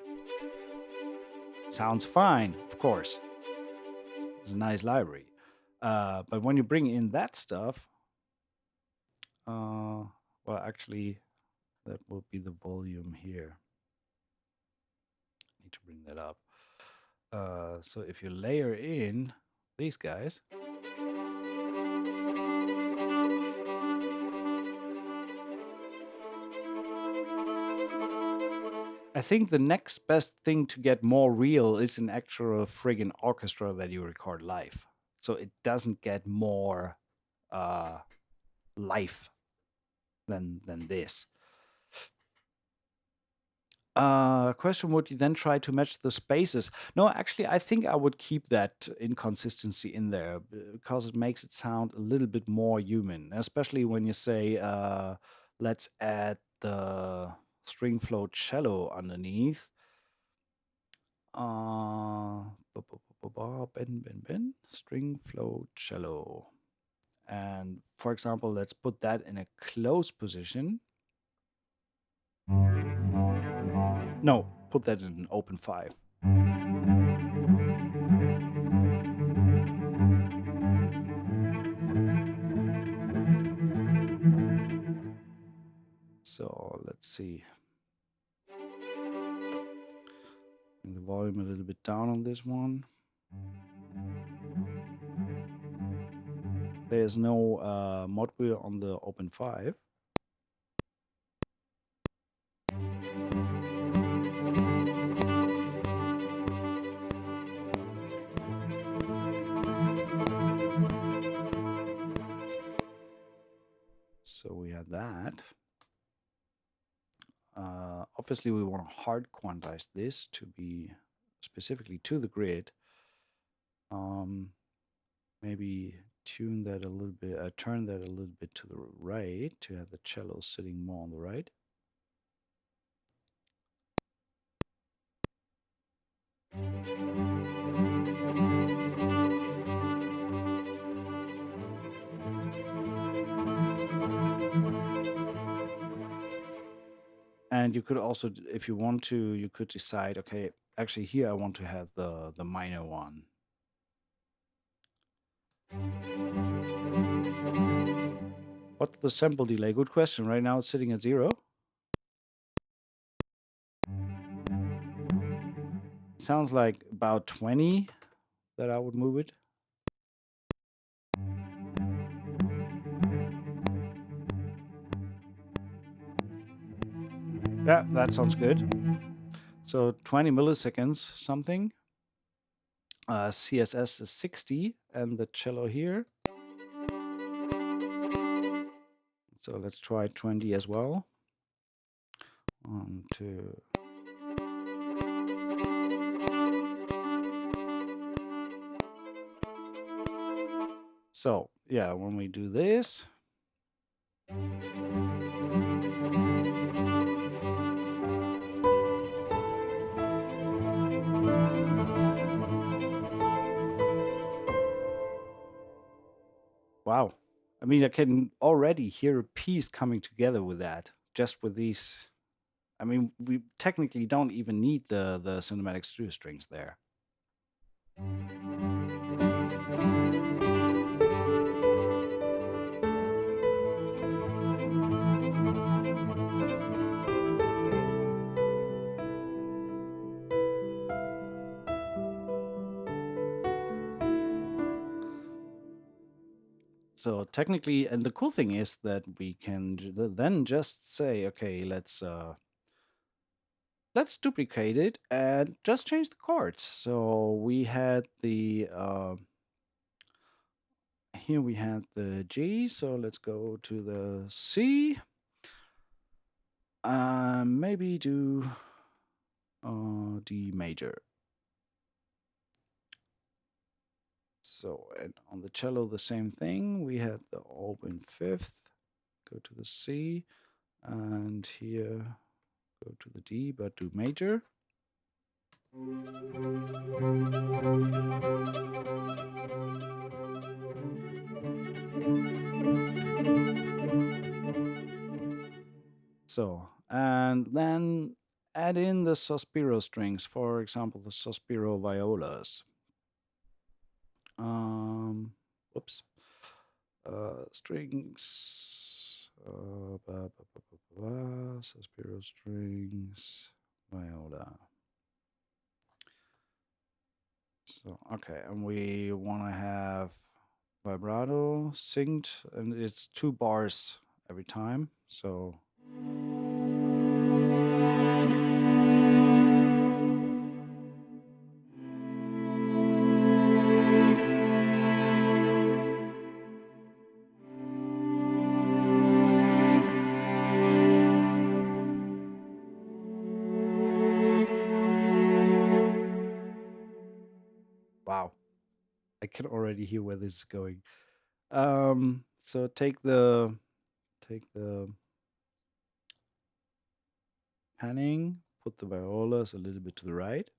sounds fine, of course. It's a nice library. But when you bring in that stuff, well, actually, that will be the volume here. Need to bring that up. So if you layer in these guys, I think the next best thing to get more real is an actual friggin' orchestra that you record live. So it doesn't get more uh, life than this. Question: would you then try to match the spaces? No, actually, I think I would keep that inconsistency in there because it makes it sound a little bit more human, especially when you say, let's add the string float cello underneath. Ben, string float cello. And for example, let's put that in a close position. No, put that in an open 5. So let's see. Bring the volume a little bit down on this one. There's no mod wheel on the open 5. So we have that. Obviously, we want to hard quantize this to be specifically to the grid. Maybe tune that a little bit, turn that a little bit to the right to have the cello sitting more on the right. And you could also, if you want to, you could decide, okay, actually here I want to have the minor one. What's the sample delay? Good question. Right now it's sitting at 0. Sounds like about 20 that I would move it. Yeah, that sounds good. So 20 milliseconds something. CSS is 60 and the cello here. So let's try 20 as well. 1, 2. So yeah, when we do this, wow. I mean, I can already hear a piece coming together with that, just with these. I mean, we technically don't even need the cinematic studio strings there. So technically, and the cool thing is that we can then just say, okay, let's duplicate it and just change the chords. So we had the here we had the G, so let's go to the C. Maybe do D major. So, and on the cello, the same thing. We had the open 5th, go to the C, and here go to the D, but do major. So, and then add in the Sospiro strings, for example, the Sospiro violas. Um, Whoops. Strings. Sospiro strings. Viola. So, okay, and we want to have vibrato synced, and it's 2 bars every time. So, wow, I can already hear where this is going. So take the panning, put the violas a little bit to the right.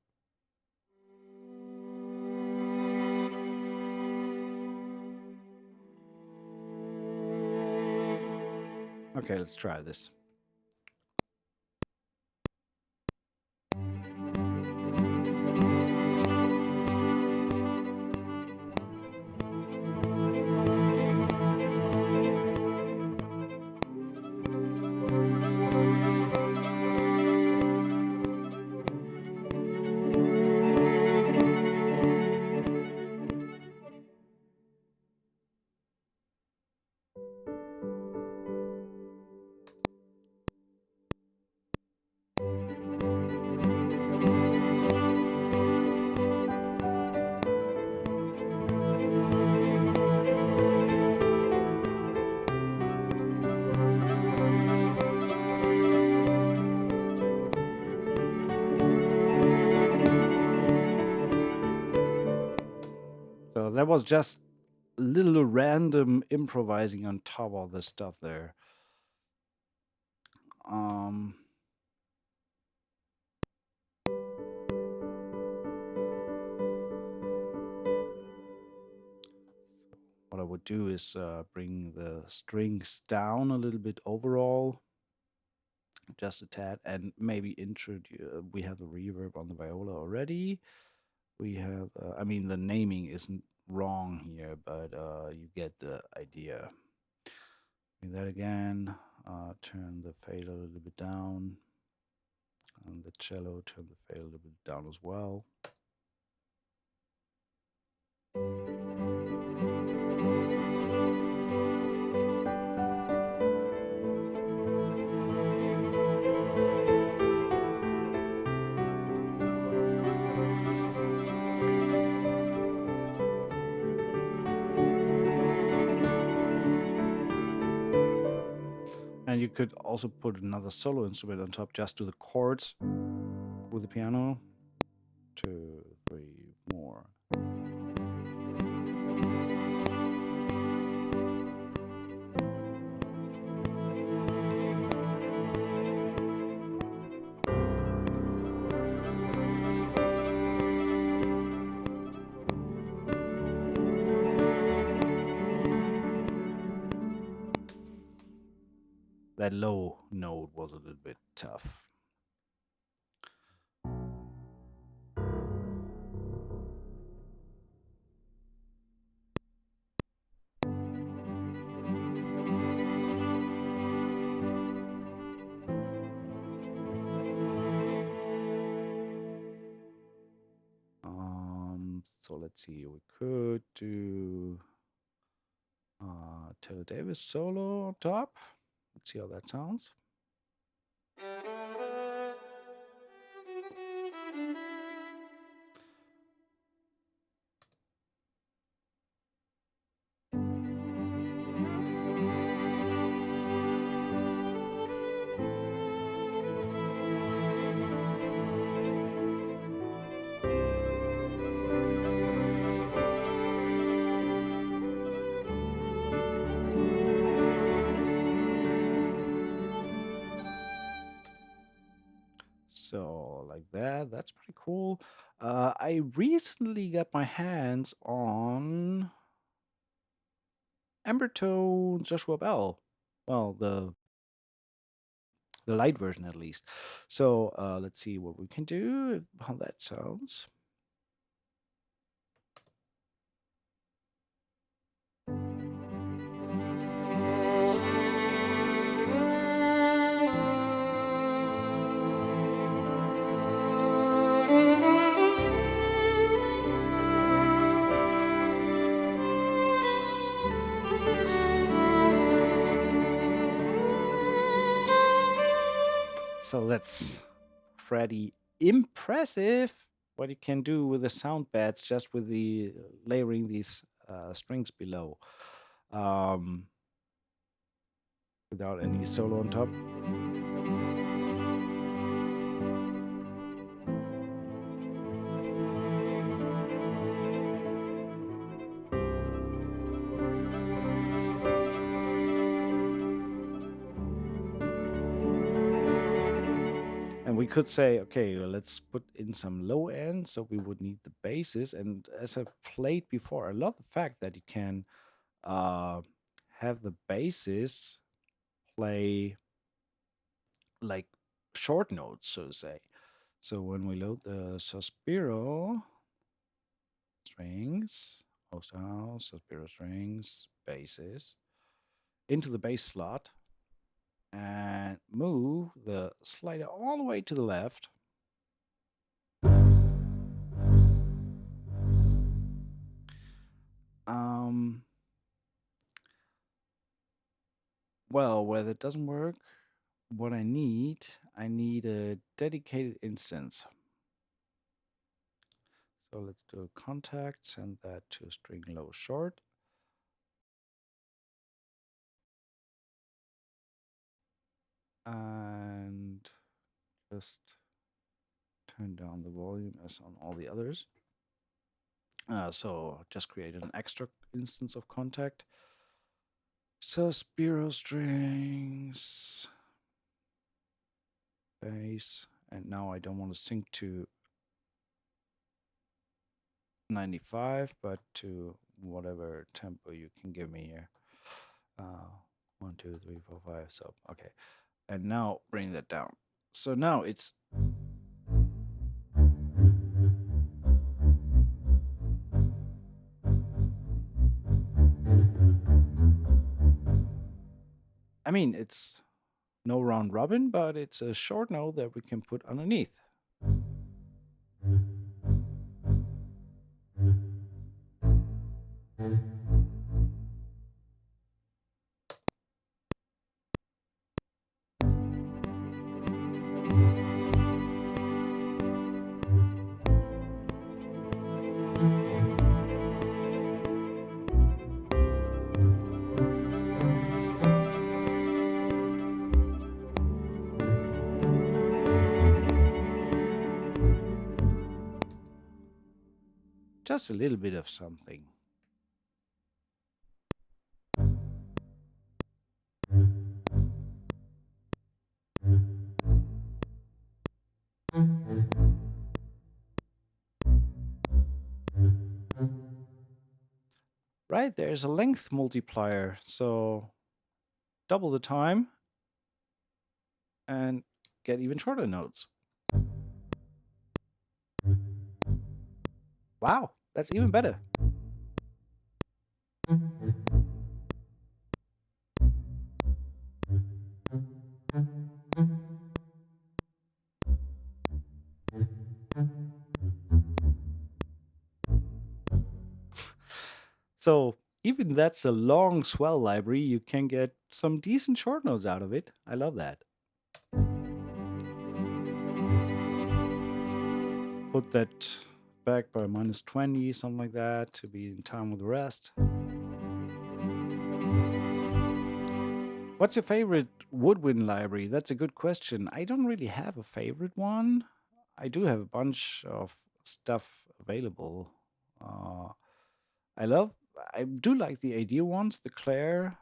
Okay, let's try this. So that was just a little random improvising on top of the stuff there. Um, what I would do is bring the strings down a little bit overall, just a tad, and maybe introduce. We have the reverb on the viola already. We have, I mean, the naming isn't wrong here, but you get the idea. Do that again. Turn the fade a little bit down, and the cello, turn the fade a little bit down as well. And you could also put another solo instrument on top, just do the chords with the piano. 2, 3, more. That low note was a little bit tough. So let's see, we could do Taylor Davis solo on top. Let's see how that sounds. So like that, that's pretty cool. I recently got my hands on Ambertone Joshua Bell. Well, the light version at least. So let's see what we can do, how that sounds. So that's pretty impressive what you can do with the sound beds just with the layering these strings below um, without any solo on top. And we could say, okay, let's put in some low end, so we would need the basses. And as I played before, I love the fact that you can uh, have the basses play like short notes, so to say. So when we load the Sospiro strings, Osterhouse, Sospiro strings, basses into the bass slot and move the slider all the way to the left. Um, well, where that doesn't work, what I need a dedicated instance. So let's do a contact, send that to string low short. And just turn down the volume as on all the others. So just create an extra instance of contact. So Spiro strings, bass, and now I don't want to sync to 95, but to whatever tempo you can give me here. 1, 2, 3, 4, 5. So okay, and now bring that down. So now it's I mean, it's no round robin, but it's a short note that we can put underneath. Just a little bit of something. Right, there's a length multiplier, so double the time and get even shorter notes. Wow, that's even better. So even that's a long swell library, you can get some decent short notes out of it. I love that. Put that back by -20, something like that, to be in time with the rest. What's your favorite woodwind library? That's a good question. I don't really have a favorite one. I do have a bunch of stuff available. Uh, I love, I do like the idea ones, the Claire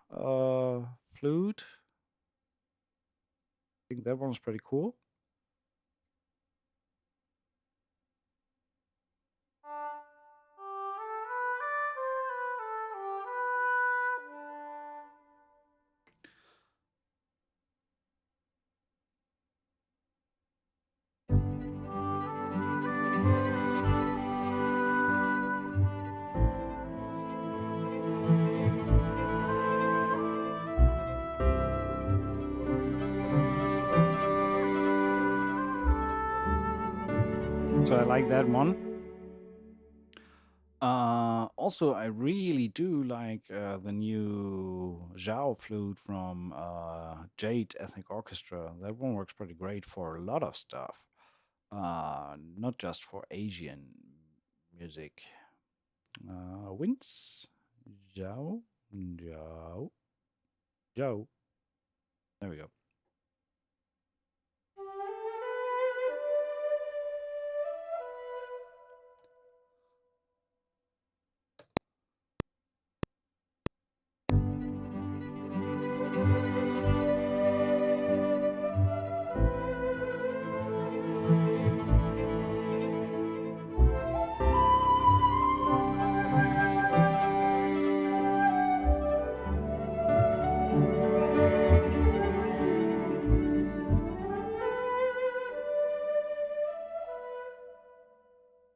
flute. I think that one's pretty cool. So I like that one. Also, I really do like the new Zhao flute from Jade Ethnic Orchestra. That one works pretty great for a lot of stuff, not just for Asian music. Winds, Zhao, Zhao, Zhao. There we go.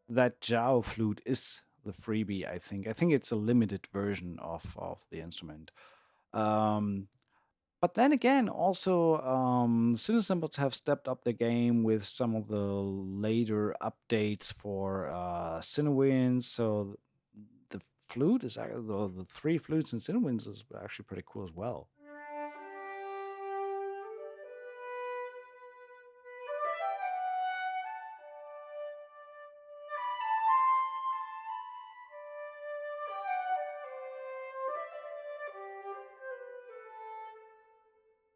That Zhao flute is the freebie. I think. I think it's a limited version of the instrument. Um, But then again, also, Cinesimbots have stepped up their game with some of the later updates for Cinewinds. So the flute is actually, the three flutes in Cinewinds is actually pretty cool as well.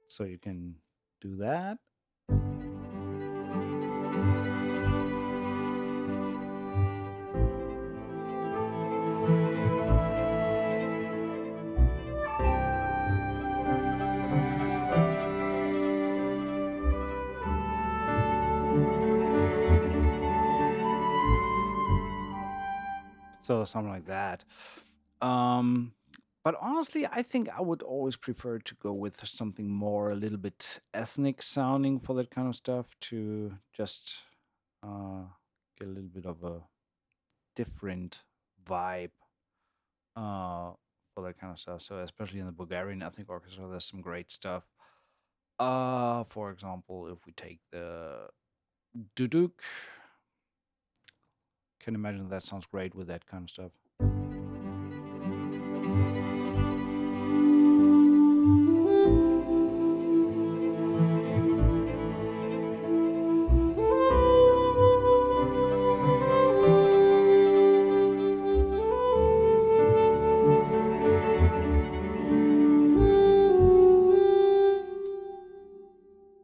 So you can do that. So something like that. Um, but honestly, I think I would always prefer to go with something more a little bit ethnic sounding for that kind of stuff to just uh, get a little bit of a different vibe uh, for that kind of stuff. So especially in the Bulgarian ethnic orchestra, there's some great stuff. For example, if we take the duduk, can imagine that sounds great with that kind of stuff.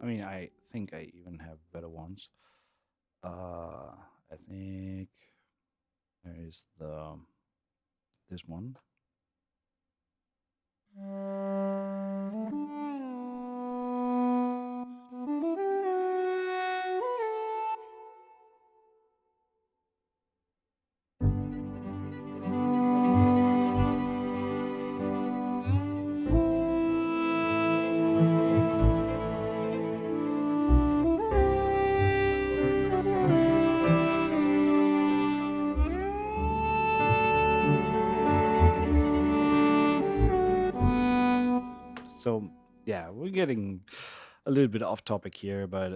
I mean, I think I even have better ones. I think there is the this one. So yeah, we're getting a little bit off topic here, but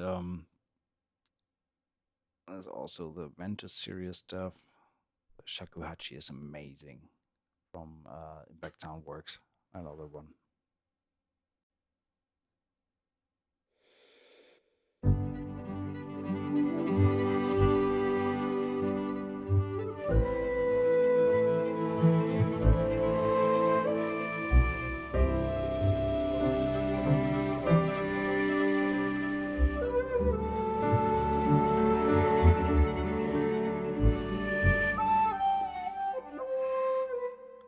there's also the Ventus series stuff. Shakuhachi is amazing from Impact Soundworks. I love that one.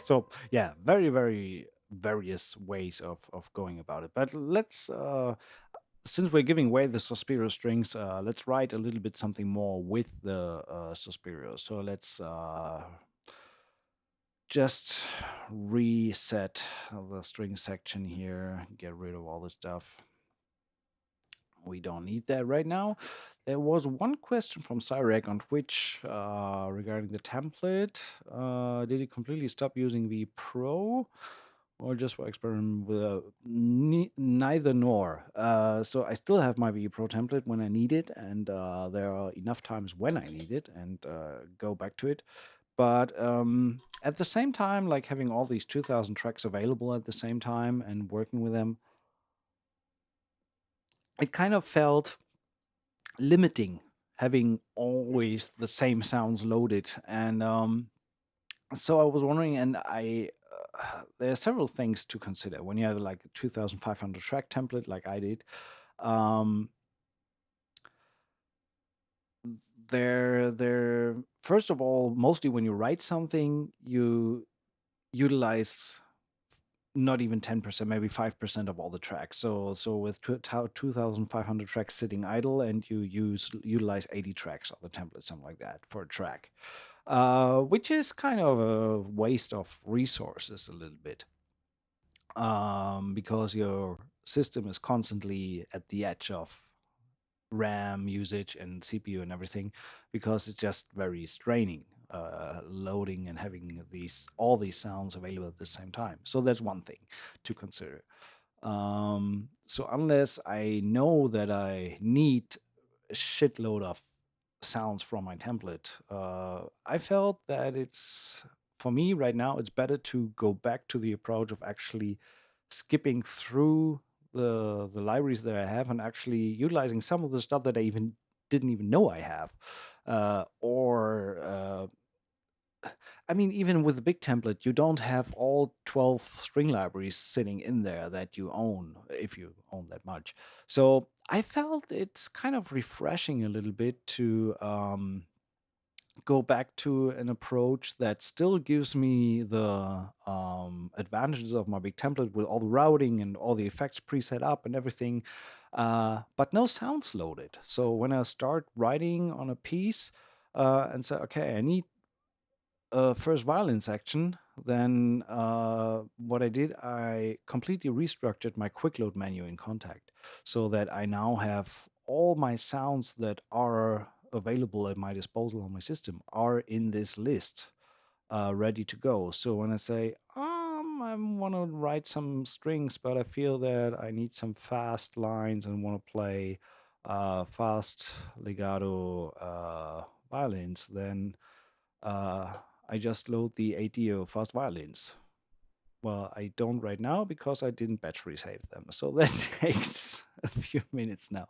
So yeah, very very various ways of going about it. But let's since we're giving away the Suspirio strings, let's write a little bit something more with the Suspirio. So let's just reset the string section here, get rid of all the stuff. We don't need that right now. There was one question from Cyrek on Twitch regarding the template. Did it completely stop using the Pro? or just for experiment with neither nor. So I still have my VE Pro template when I need it, and there are enough times when I need it and go back to it. But at the same time, like having all these 2,000 tracks available at the same time and working with them, it kind of felt limiting having always the same sounds loaded. And so I was wondering, and there are several things to consider when you have like a 2,500 track template, like I did. Um, there, first of all, mostly when you write something, you utilize not even 10%, maybe 5% of all the tracks. So with 2,500 tracks sitting idle, and you utilize 80 tracks of the template, something like that, for a track, which is kind of a waste of resources a little bit, because your system is constantly at the edge of RAM usage and CPU and everything, because it's just very straining, loading and having all these sounds available at the same time. So that's one thing to consider. So unless I know that I need a shitload of sounds from my template, I felt that it's for me right now, it's better to go back to the approach of actually skipping through the libraries that I have and actually utilizing some of the stuff that I even didn't even know I have. Or I mean, even with the big template, you don't have all 12 string libraries sitting in there that you own, if you own that much. So I felt it's kind of refreshing a little bit to go back to an approach that still gives me the advantages of my big template with all the routing and all the effects preset up and everything, but no sounds loaded. So when I start writing on a piece and say, okay, I need a first violin section, then what I did, I completely restructured my quick load menu in Contact so that I now have all my sounds that are available at my disposal on my system are in this list, ready to go. So when I say, I want to write some strings, but I feel that I need some fast lines and want to play fast legato violins, then uh, I just load the ADO fast violins. Well, I don't right now because I didn't battery save them. So that takes a few minutes now.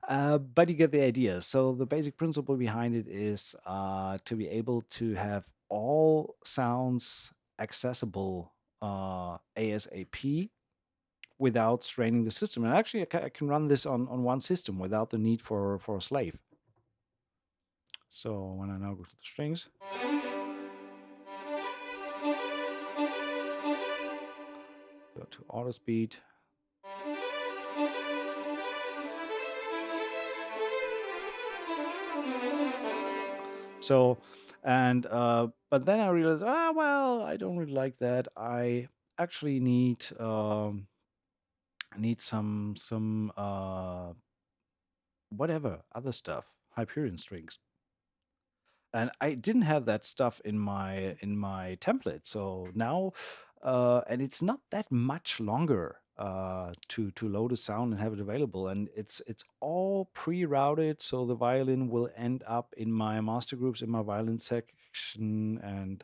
But you get the idea. So the basic principle behind it is to be able to have all sounds accessible ASAP without straining the system. And actually, I can run this on one system without the need for a slave. So when I now go to the strings, go to auto speed. So, and but then I realized, well, I don't really like that. I actually need some whatever other stuff, Hyperion strings, and I didn't have that stuff in my template. So now, and it's not that much longer to load a sound and have it available, and it's all pre-routed, so the violin will end up in my master groups in my violin section, and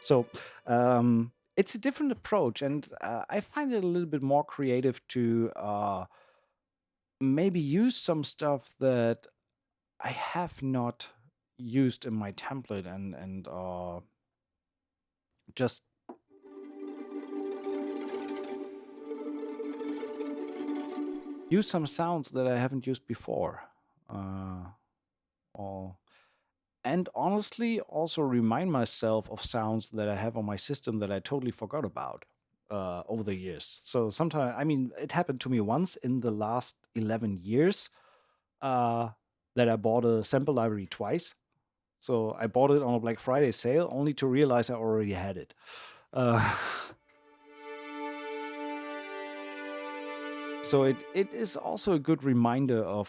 so it's a different approach, and I find it a little bit more creative to maybe use some stuff that I have not used in my template, and just use some sounds that I haven't used before. Or and honestly, also remind myself of sounds that I have on my system that I totally forgot about over the years. So sometimes, I mean, it happened to me once in the last 11 years uh, that I bought a sample library twice. So I bought it on a Black Friday sale, only to realize I already had it. Uh, so it is also a good reminder of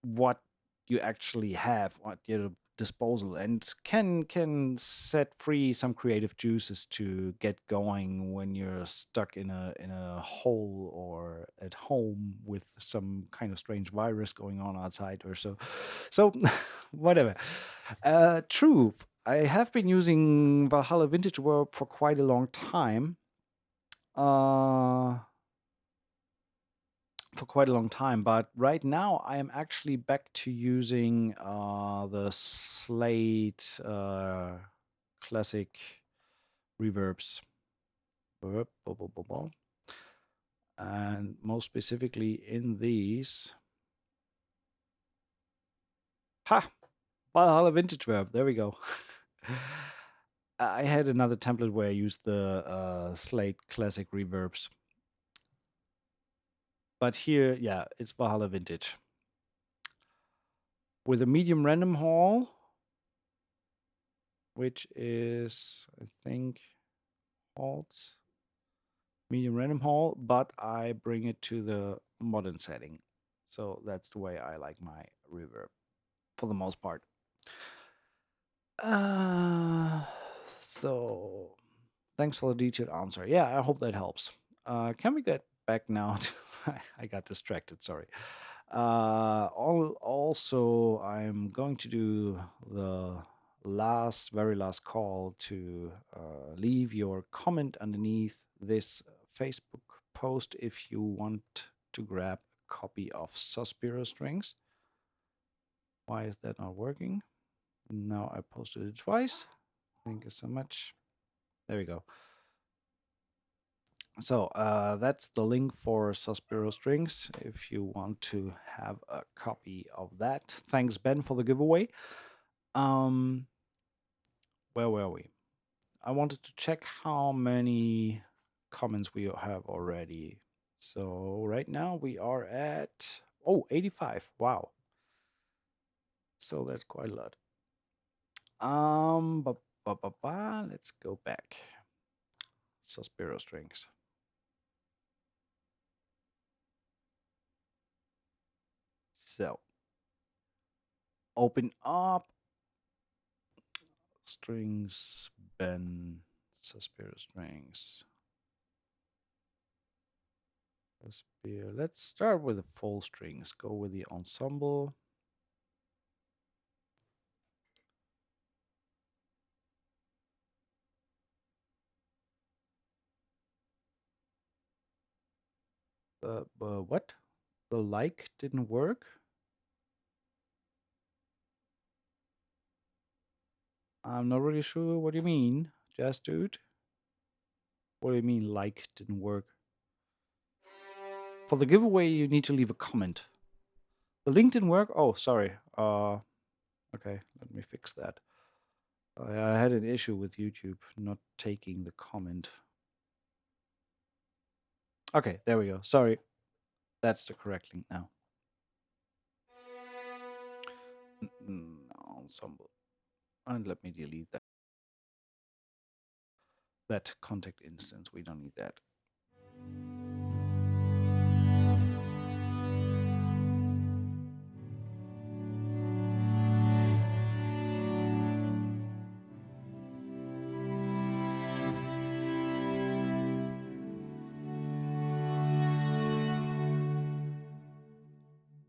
what you actually have at your disposal, and can set free some creative juices to get going when you're stuck in a hole or at home with some kind of strange virus going on outside or so. So whatever. True, I have been using Valhalla Vintage World for quite a long time. uh for quite a long time, but right now I am actually back to using the Slate classic reverbs. And most specifically in these. Ha! Valhalla Vintage Verb. There we go. I had another template where I used the Slate classic reverbs. But here, yeah, it's Valhalla Vintage. With a medium random hall, which is, I think, halts, medium random hall, but I bring it to the modern setting. So that's the way I like my reverb for the most part. Uh, so thanks for the detailed answer. Yeah, I hope that helps. Can we get back now to I got distracted, sorry. Also, I'm going to do the very last call to leave your comment underneath this Facebook post if you want to grab a copy of Suspiro Strings. Why is that not working? Now I posted it twice. Thank you so much. There we go. So that's the link for Suspiro Strings if you want to have a copy of that. Thanks, Ben, for the giveaway. Where were we? I wanted to check how many comments we have already. So right now we are at 85. Wow. So that's quite a lot. Let's go back. Suspiro Strings. So open up strings, Ben, Suspiro Strings. Let's start with the full strings. Go with the ensemble. What? The like didn't work? I'm not really sure what you mean, Jazz Dude. What do you mean like didn't work? For the giveaway, you need to leave a comment. The link didn't work? Oh, sorry. Okay, let me fix that. I had an issue with YouTube not taking the comment. Okay, there we go. Sorry. That's the correct link now. Ensemble. And let me delete that contact instance. We don't need that.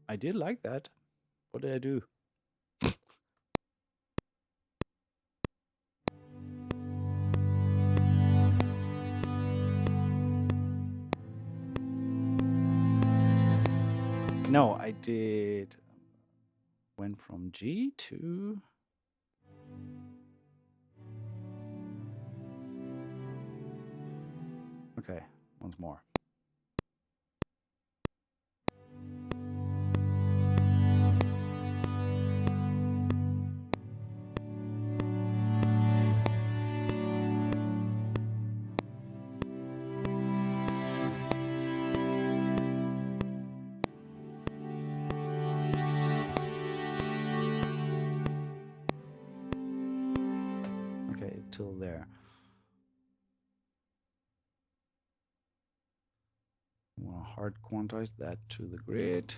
I did like that. What did I do? No, I did. Went from G to. Okay, once more. still there. I want to hard quantize that to the grid.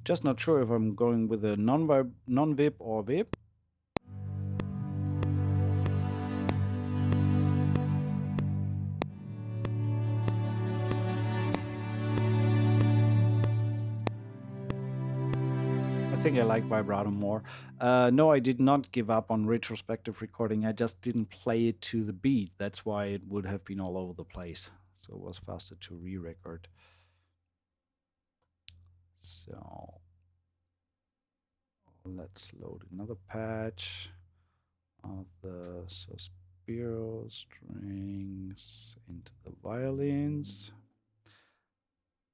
Just not sure if I'm going with a non-vib or vib. I think I like vibrato more. No, I did not give up on retrospective recording. I just didn't play it to the beat. That's why it would have been all over the place. So it was faster to re-record. So let's load another patch of the Suspiro strings into the violins.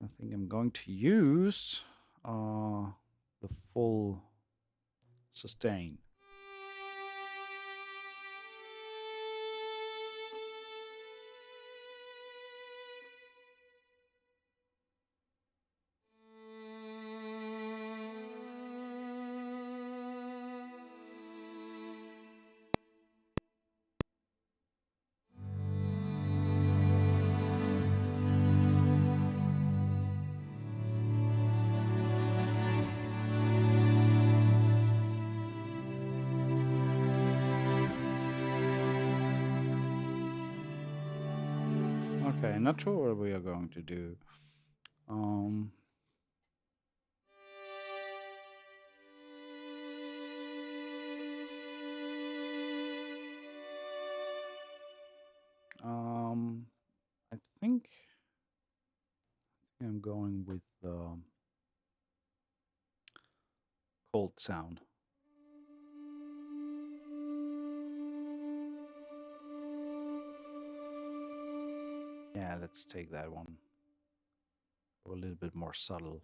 I think I'm going to use the full sustain. Okay, not sure what we are going to do. I think I'm going with cold sound. Yeah, let's take that one. Go a little bit more subtle.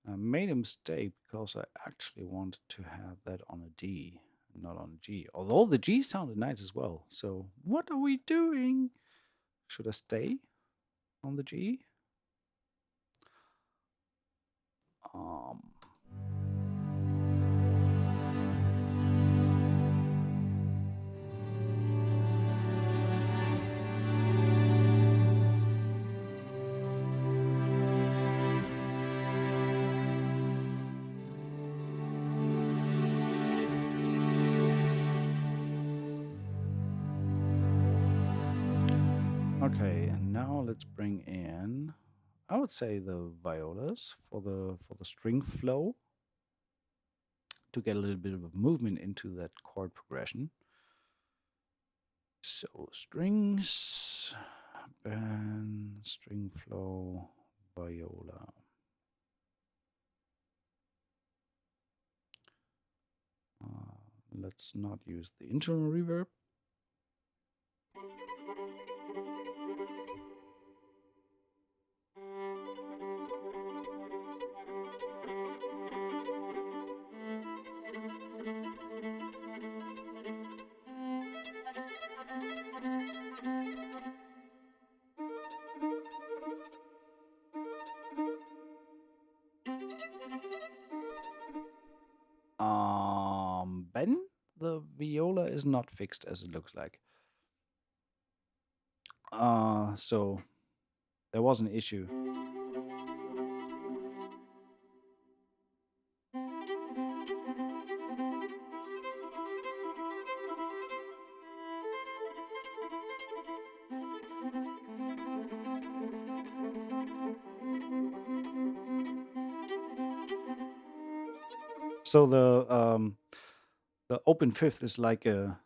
I made a mistake because I actually wanted to have that on a D, not on a G. Although the G sounded nice as well. So what are we doing? Should I stay on the G? Um, okay, and now let's bring in, I would say, the violas for the string flow to get a little bit of a movement into that chord progression. So strings, band, string flow, viola. Let's not use the internal reverb. Ben, the viola is not fixed as it looks like. So there was an issue. So the open fifth is like a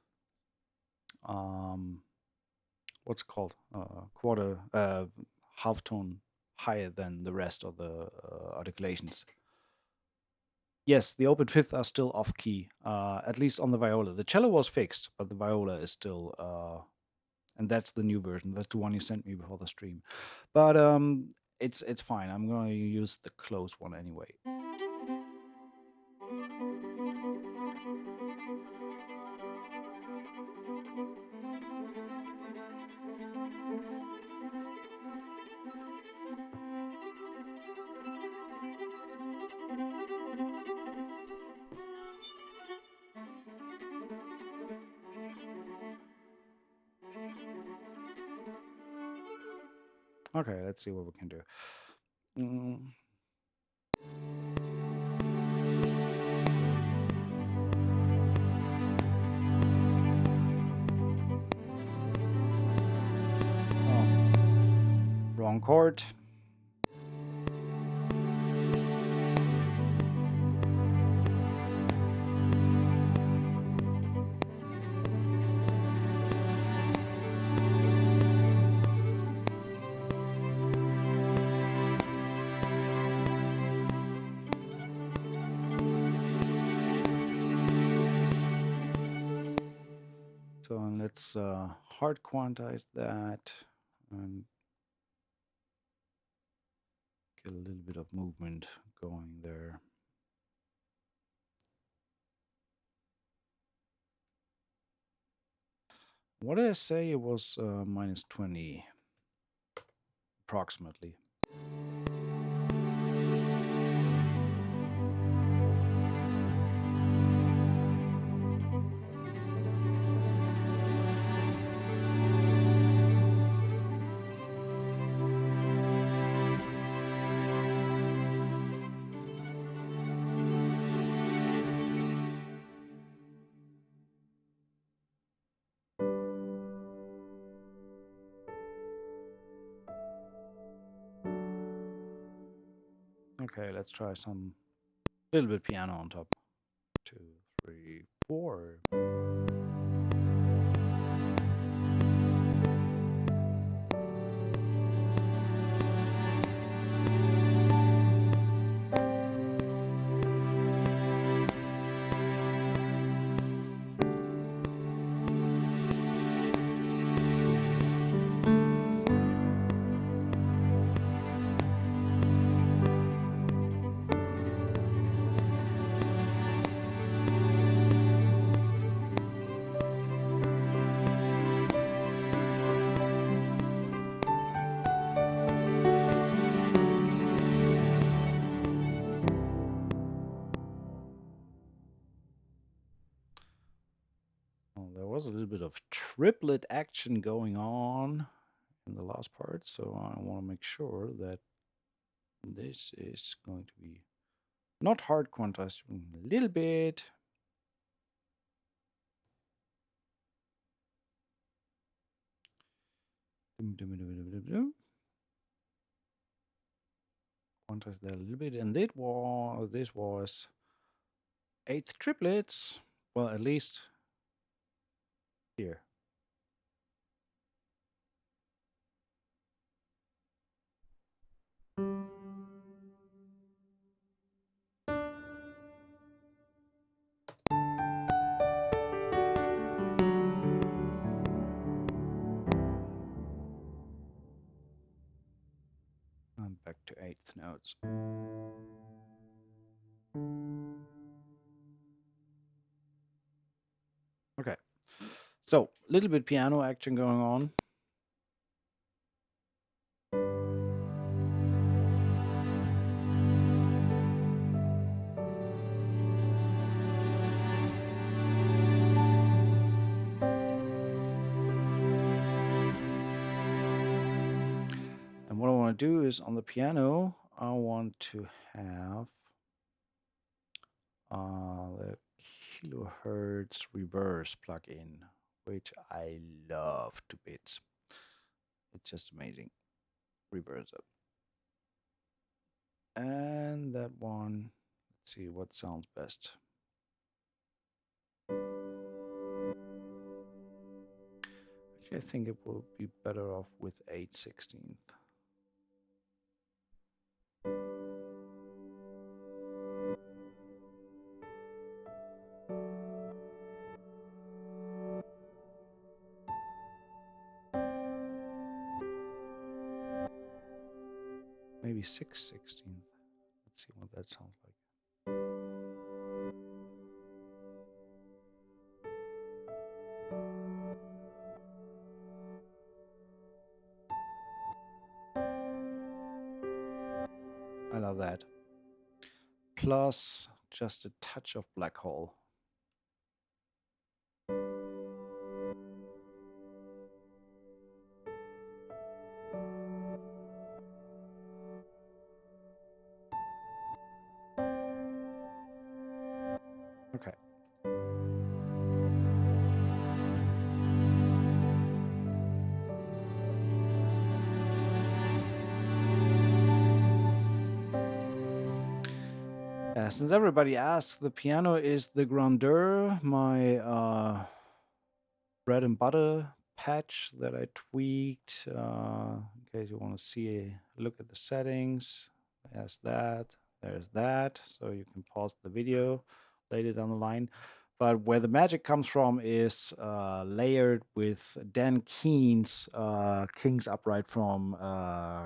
what's it called, quarter half tone higher than the rest of the articulations. Yes, the open fifth are still off key, at least on the viola. The cello was fixed, but the viola is still and that's the new version. That's the one you sent me before the stream. But it's fine. I'm going to use the close one anyway. Okay, let's see what we can do. Mm. Oh, wrong chord. So let's hard quantize that and get a little bit of movement going there. What did I say? It was minus 20 approximately. Okay, let's try some little bit piano on top. 2, 3, 4. Well, there was a little bit of triplet action going on in the last part, so I want to make sure that this is going to be not hard quantized, a little bit. Quantize that a little bit, and this was 8th triplets. Well, at least here. And back to 8th notes. Okay, so a little bit piano action going on. And what I want to do is on the piano, I want to have the kilohertz reverse plug-in, which I love to bits. It's just amazing. Reverse up. And that one, let's see what sounds best. Actually, I think it will be better off with 8/16. maybe 6/16. Let's see what that sounds like. I love that. Plus just a touch of black hole. Okay. Since everybody asks, the piano is the grandeur, my bread and butter patch that I tweaked. In case you want to see a look at the settings, there's that. So you can pause the video later down the line. But where the magic comes from is layered with Dan Keen's King's Upright from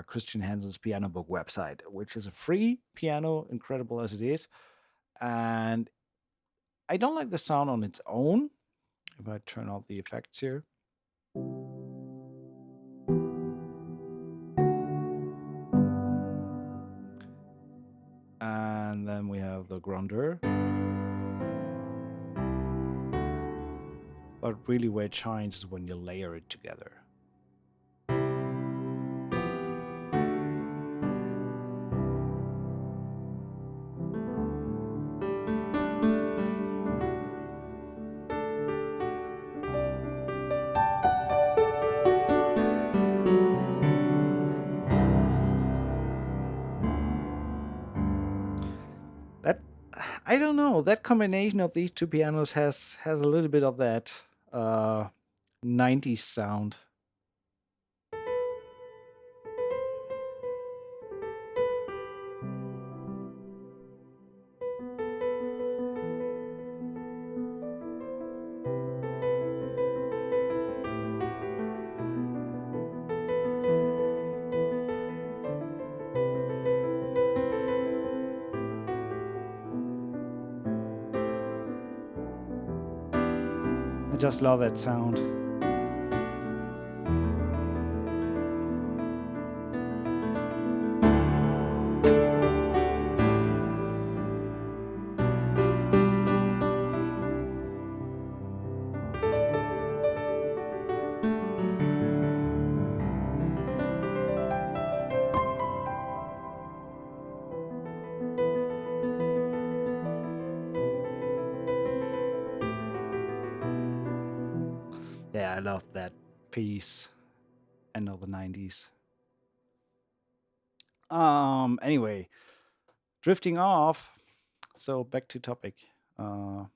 Christian Hansen's Piano Book website, which is a free piano, incredible as it is. And I don't like the sound on its own. If I turn off the effects here. And then we have the grandeur. But really where it shines is when you layer it together. That, I don't know, that combination of these two pianos has a little bit of that 90s sound. I just love that sound. Yeah, I love that piece. End of the 90s. Anyway, drifting off. So back to topic. Oh,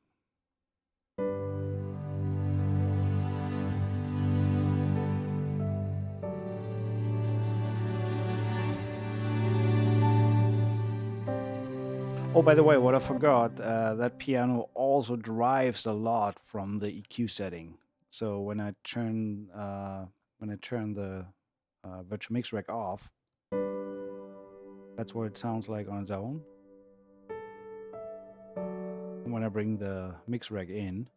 by the way, what I forgot, that piano also drives a lot from the EQ setting. So when I turn the virtual mix rack off, that's what it sounds like on its own. And when I bring the mix rack in,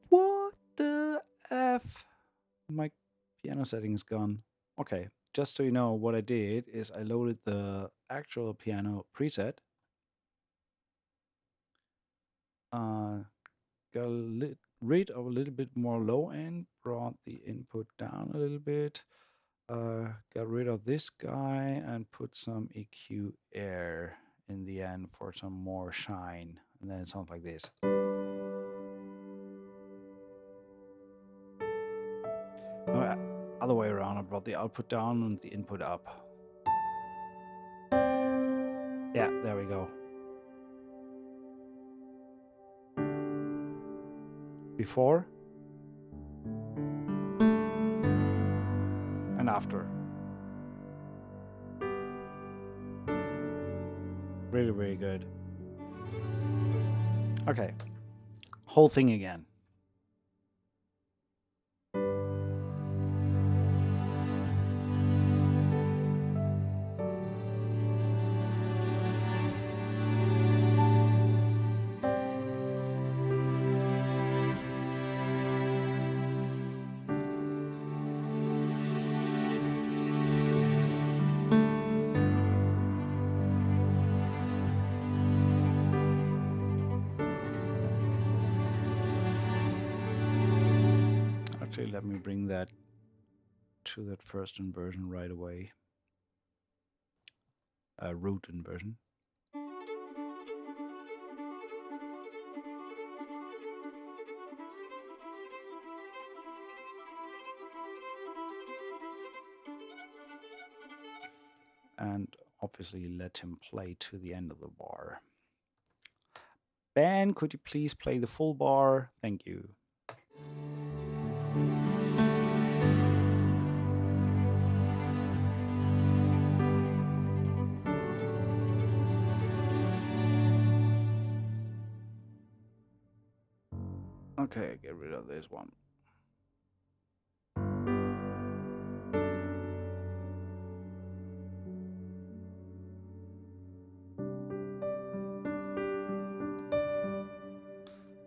what the F? My piano setting is gone. Okay, just so you know, what I did is I loaded the actual piano preset. Got rid of a little bit more low end, brought the input down a little bit, got rid of this guy and put some EQ air in the end for some more shine. And then it sounds like this. No, other way around, I brought the output down and the input up. Yeah, there we go. Before and after. Really, really good. Okay, whole thing again. Actually, let me bring that to that first inversion right away. Root inversion. And obviously let him play to the end of the bar. Ben, could you please play the full bar? Thank you. Okay, get rid of this one.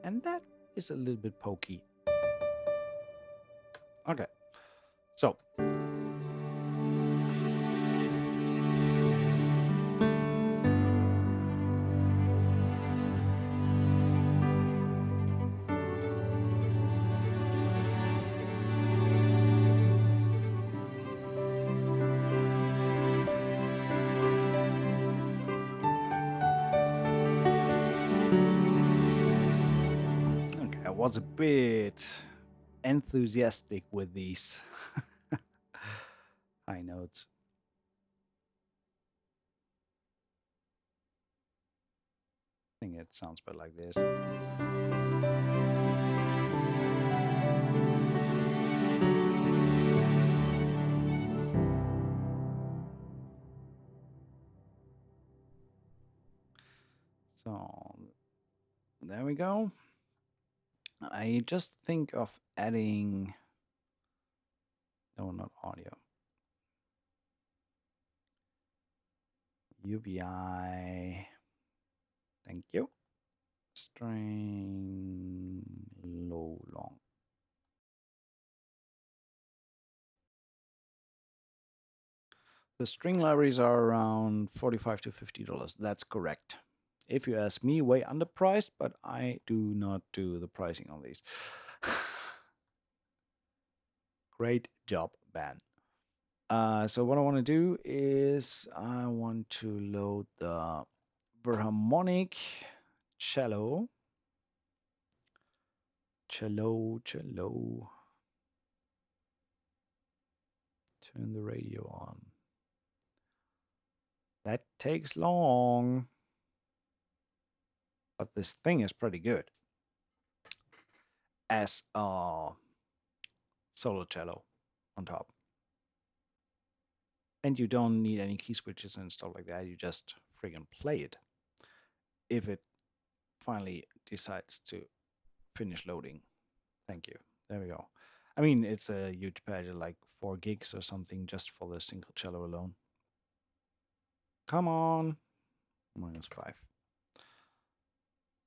And that is a little bit pokey. Okay, so. Okay, I was a bit enthusiastic with these high notes. I think it sounds better like this. So there we go. I just think of adding, no, not audio. UVI. Thank you. String low long. The string libraries are around $45 to $50. That's correct. If you ask me, way underpriced, but I do not do the pricing on these. Great job, Ben. So what I want to do is I want to load the Verharmonic cello. Cello. Turn the radio on. That takes long. But this thing is pretty good as a solo cello on top. And you don't need any key switches and stuff like that. You just friggin' play it. If it finally decides to finish loading. Thank you. There we go. I mean, it's a huge package, like 4 gigs or something, just for the single cello alone. Come on. -5.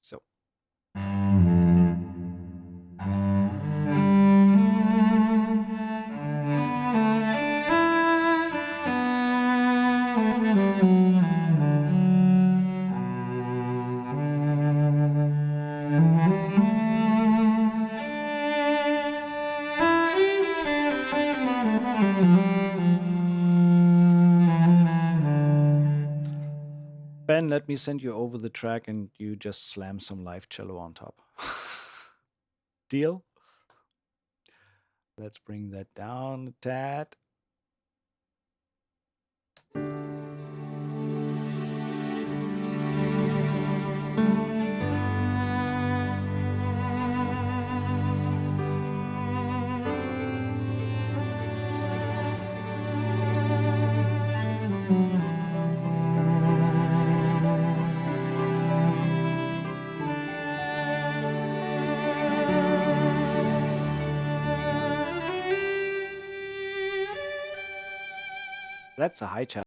So. Ben, let me send you over the track and you just slam some live cello on top. Deal? Let's bring that down a tad. That's a high cello.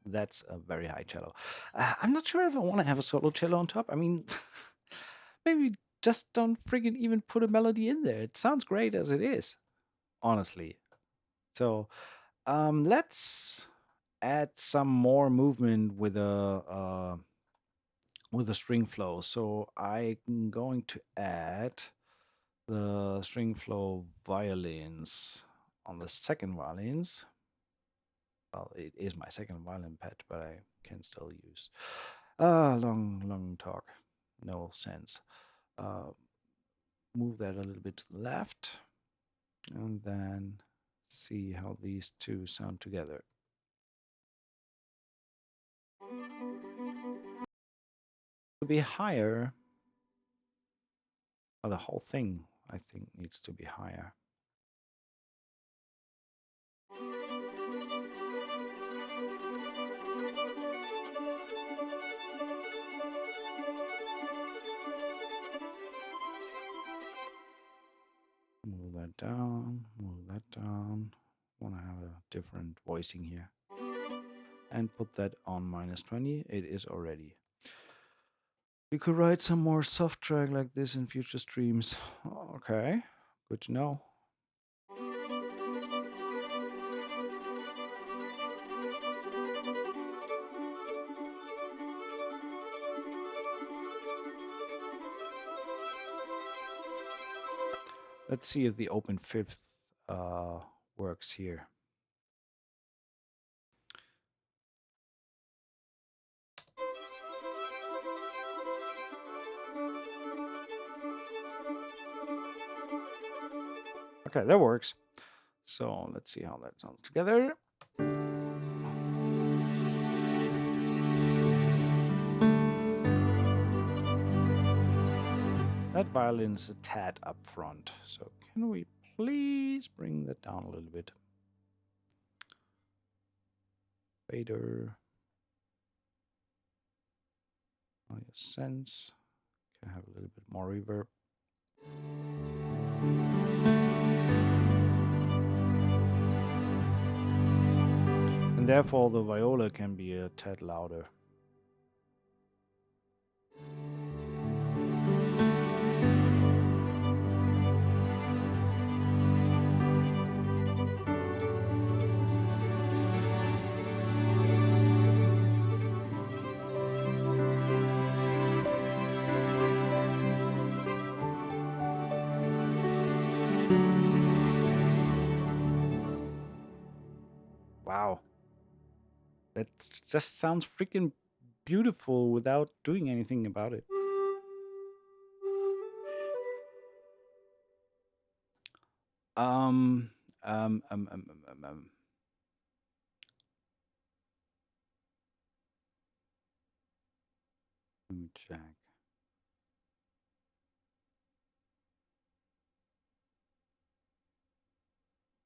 That's a very high cello. I'm not sure if I want to have a solo cello on top. I mean, maybe just don't friggin' even put a melody in there. It sounds great as it is, honestly. So let's add some more movement with a string flow. So I'm going to add the string flow violins on the second violins. Well, it is my second violin pad, but I can still use. Long talk, no sense. Uh, Move that a little bit to the left, and then see how these two sound together. To be higher, or the whole thing, I think, needs to be higher. Move that down, move that down. Want to have a different voicing here. And put that on -20. It is already. We could write some more soft track like this in future streams. Okay, good to know. Let's see if the open fifth works here. Okay, that works. So let's see how that sounds together. That violin is a tad up front. So can we please bring that down a little bit? Fader. Sense. Can have a little bit more reverb. And therefore the viola can be a tad louder. Wow. That just sounds freaking beautiful without doing anything about it. Um, um, um, um, um, um, um. Let me check.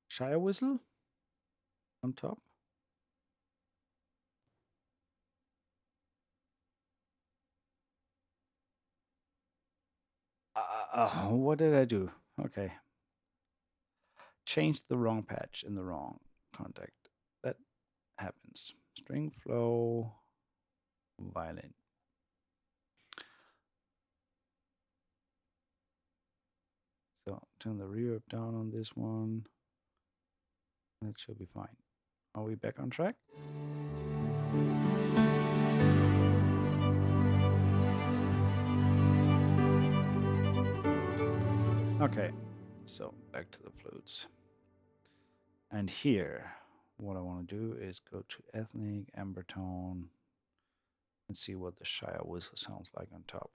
Shire whistle on top. What did I do? Okay. Changed the wrong patch in the wrong contact. That happens. String flow, violin. So turn the reverb down on this one. That should be fine. Are we back on track? Okay, so back to the flutes. And here, what I want to do is go to ethnic, amber tone, and see what the Shire whistle sounds like on top.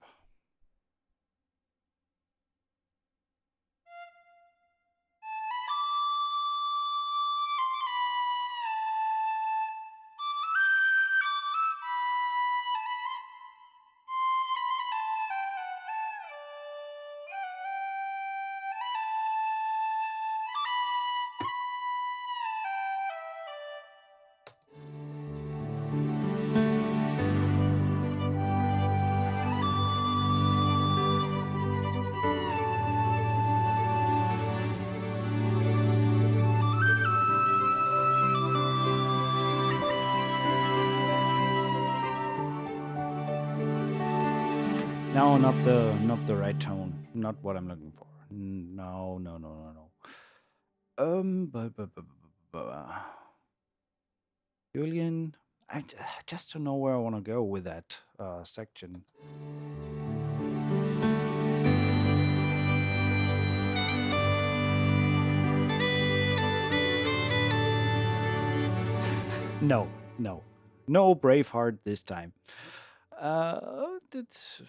No, not the right tone. Not what I'm looking for. No. Julian, just to know where I want to go with that section. No, no, no Braveheart this time. That's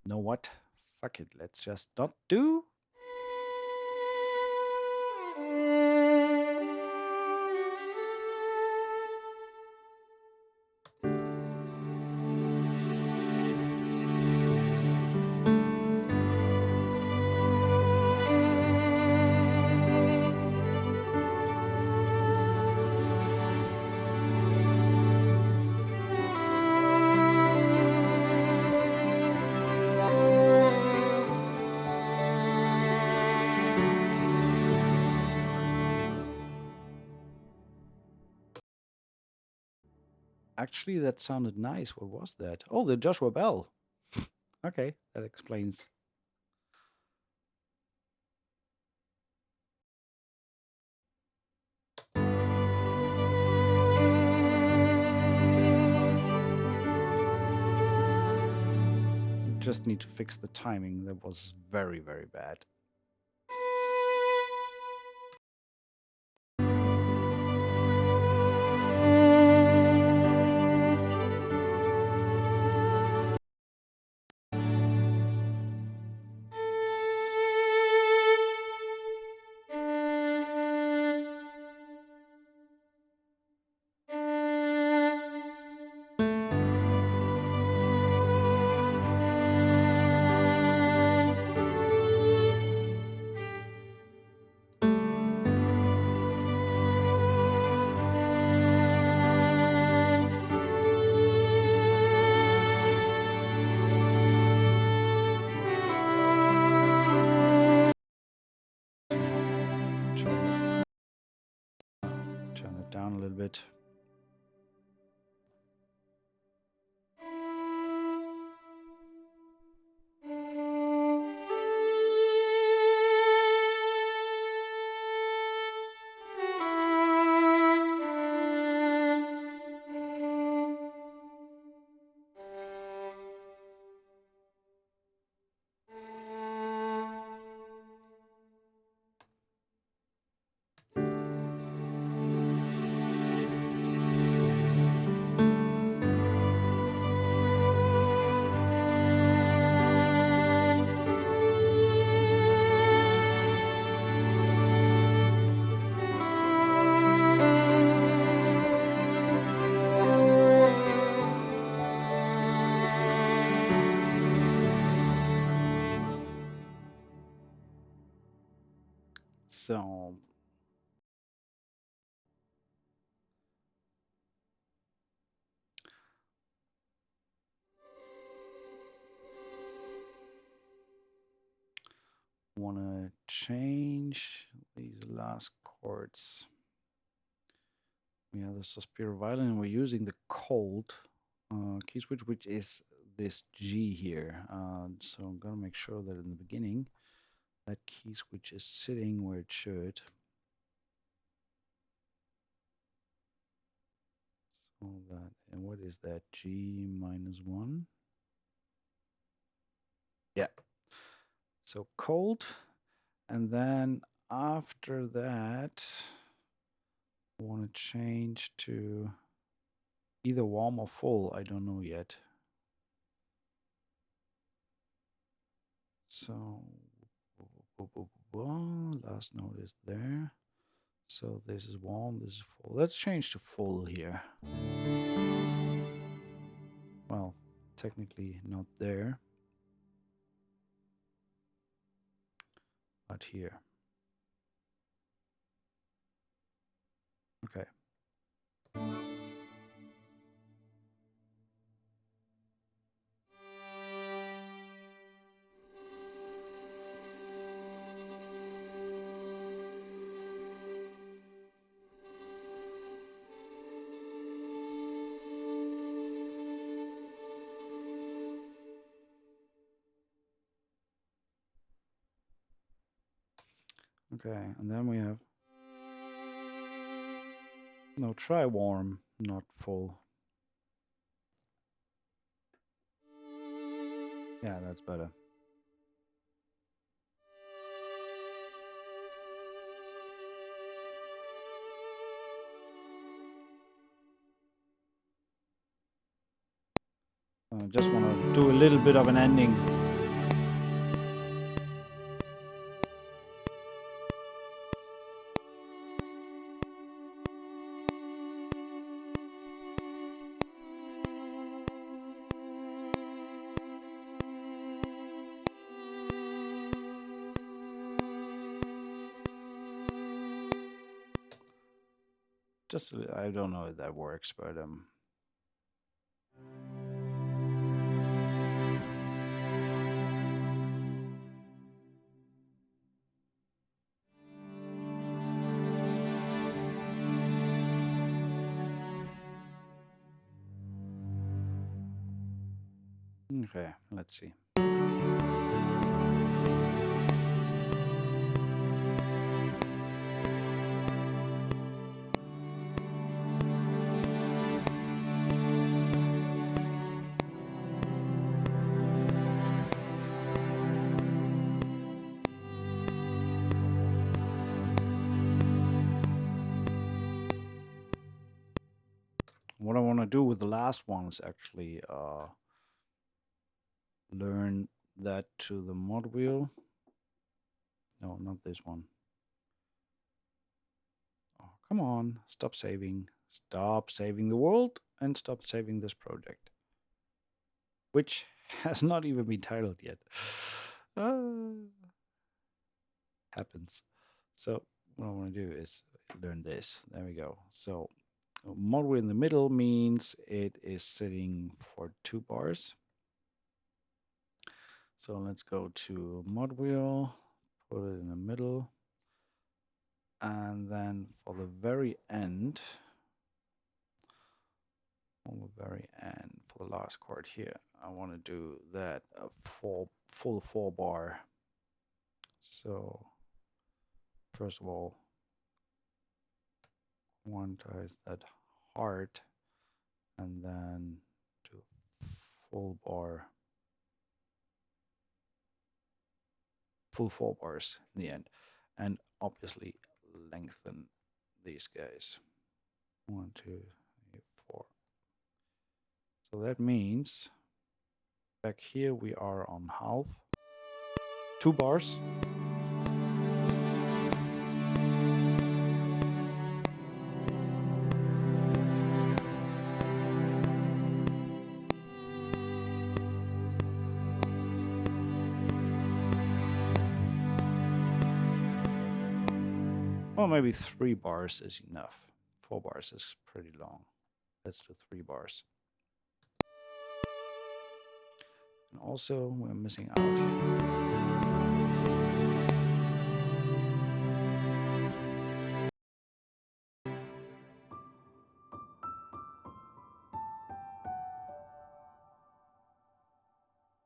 know what? Fuck it. Let's just not do. Actually, that sounded nice. What was that? Oh, the Joshua Bell. Okay, that explains. Just need to fix the timing. That was very, very bad. Turn it down a little bit. So want to change these last chords. We have the Suspiro violin, and we're using the cold key switch, which is this G here. So I'm gonna make sure that in the beginning, that key switch is sitting where it should. So that, and what is that? G -1. Yeah. So cold, and then after that, I want to change to either warm or full. I don't know yet. So last note is there. So this is warm, this is full. Let's change to full here. Well, technically not there, but here. Okay. Okay, and then we have no, try warm, not full. Yeah, that's better. Just want to do a little bit of an ending. Just I don't know if that works, but okay, let's see. What I want to do with the last one is actually learn that to the mod wheel. No, not this one. Oh, come on, stop saving. Stop saving the world and stop saving this project, which has not even been titled yet. Happens. So what I want to do is learn this. There we go. So mod wheel in the middle means it is sitting for 2 bars. So let's go to mod wheel, put it in the middle. And then for the very end, for the last chord here, I want to do that full 4 bar. So first of all, quantize that heart and then do full 4 bars in the end, and obviously lengthen these guys. 1, 2, 3, 4. So that means back here we are on half, 2 bars. Well, maybe 3 bars is enough. 4 bars is pretty long. Let's do 3 bars. And also, we're missing out.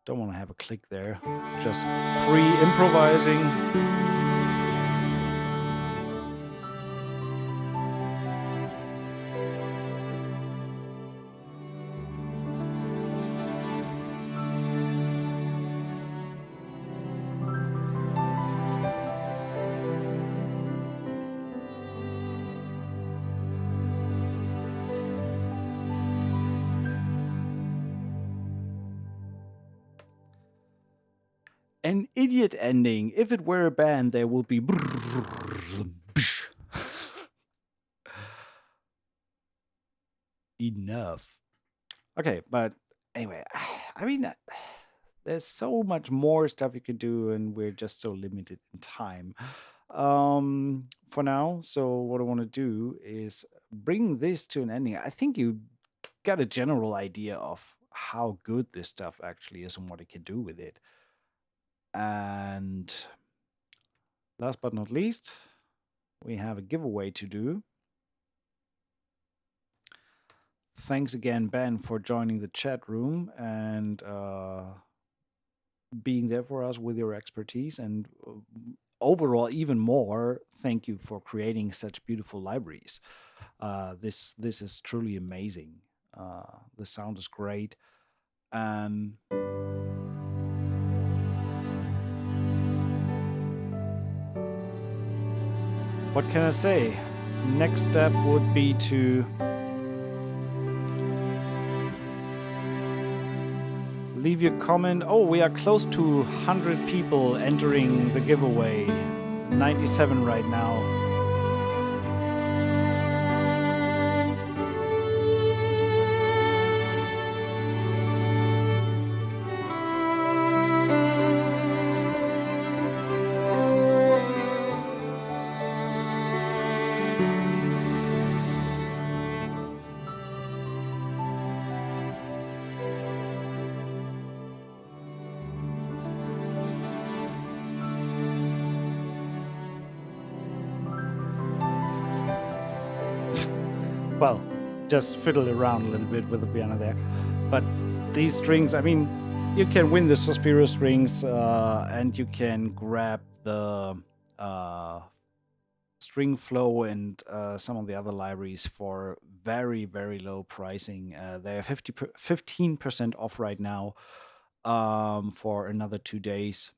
Don't want to have a click there. Just free improvising. An idiot ending. If it were a band, there would be. Enough. Okay, but anyway, I mean, there's so much more stuff you can do, and we're just so limited in time. For now, so what I want to do is bring this to an ending. I think you got a general idea of how good this stuff actually is and what it can do with it. And last but not least, we have a giveaway to do. Thanks again, Ben, for joining the chat room and being there for us with your expertise. And overall, even more, thank you for creating such beautiful libraries. This is truly amazing. The sound is great. And what can I say? Next step would be to leave your comment. Oh, we are close to 100 people entering the giveaway. 97 right now. Well, just fiddle around a little bit with the piano there. But these strings, I mean, you can win the Suspiro strings and you can grab the uh, string flow and some of the other libraries for very, very low pricing. They're 15% off right now for another 2 days.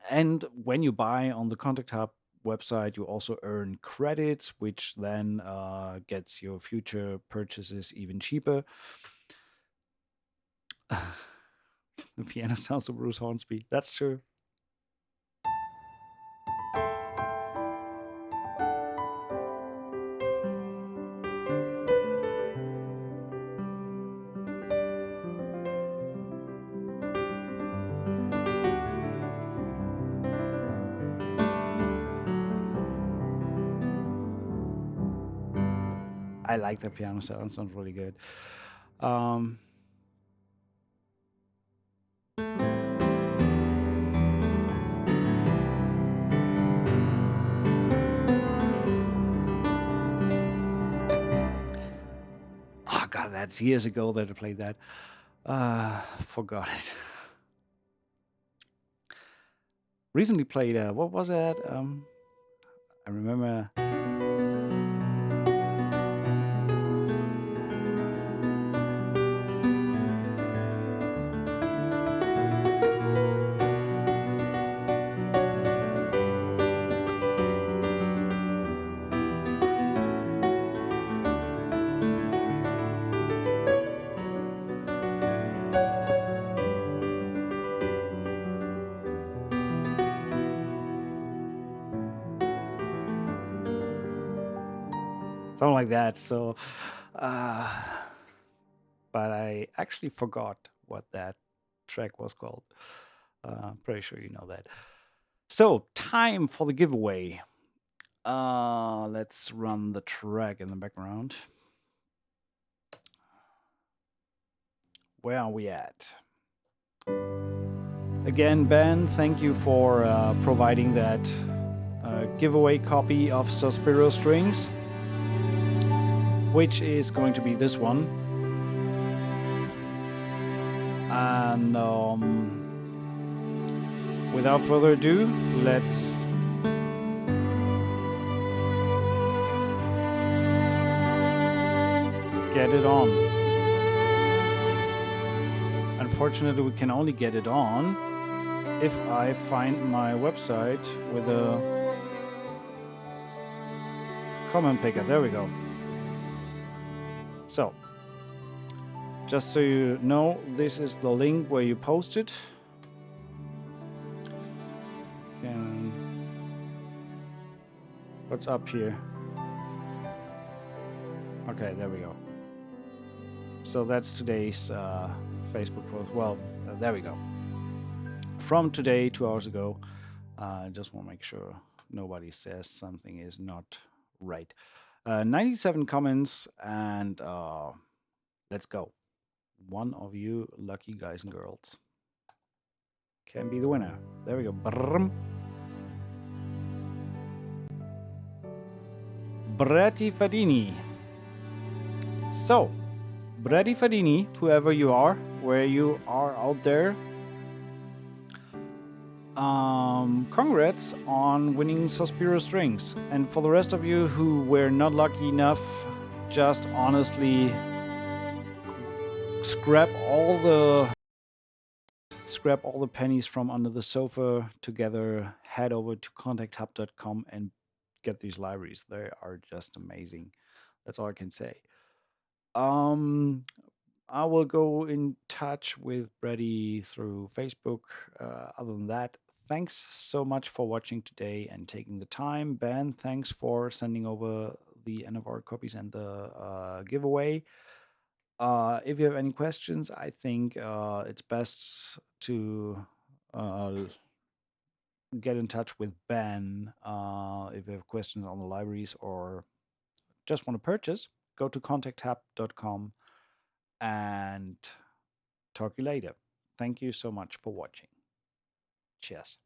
And when you buy on the Contact Hub website, you also earn credits, which then gets your future purchases even cheaper. The piano sounds of Bruce Hornsby. That's true. I like the piano sound. Sounds really good. Um, oh God, that's years ago that I played that. Forgot it. Recently played. What was that? I remember. Something like that. So, uh, but I actually forgot what that track was called. Pretty sure you know that. So, time for the giveaway. Let's run the track in the background. Where are we at? Again, Ben, thank you for providing that giveaway copy of Suspiro Strings, which is going to be this one. And without further ado, let's get it on. Unfortunately, we can only get it on if I find my website with a comment picker. There we go. So, just so you know, this is the link where you post it. And what's up here? Okay, there we go. So that's today's Facebook post. Well, there we go. From today, 2 hours ago. I just want to make sure nobody says something is not right. 97 comments, and let's go. One of you lucky guys and girls can be the winner. There we go. Brrm. Bratti Fadini. So, Bratti Fadini, whoever you are, where you are out there, congrats on winning Suspiro Strings. And for the rest of you who were not lucky enough, just honestly scrap all the pennies from under the sofa together, head over to contacthub.com and get these libraries. They are just amazing. That's all I can say. Um I will go in touch with Brady through Facebook. Other than that, thanks so much for watching today and taking the time. Ben, thanks for sending over the NFR copies and the giveaway. If you have any questions, I think it's best to uh, get in touch with Ben. If you have questions on the libraries or just want to purchase, go to contacthub.com and talk to you later. Thank you so much for watching. Cheers.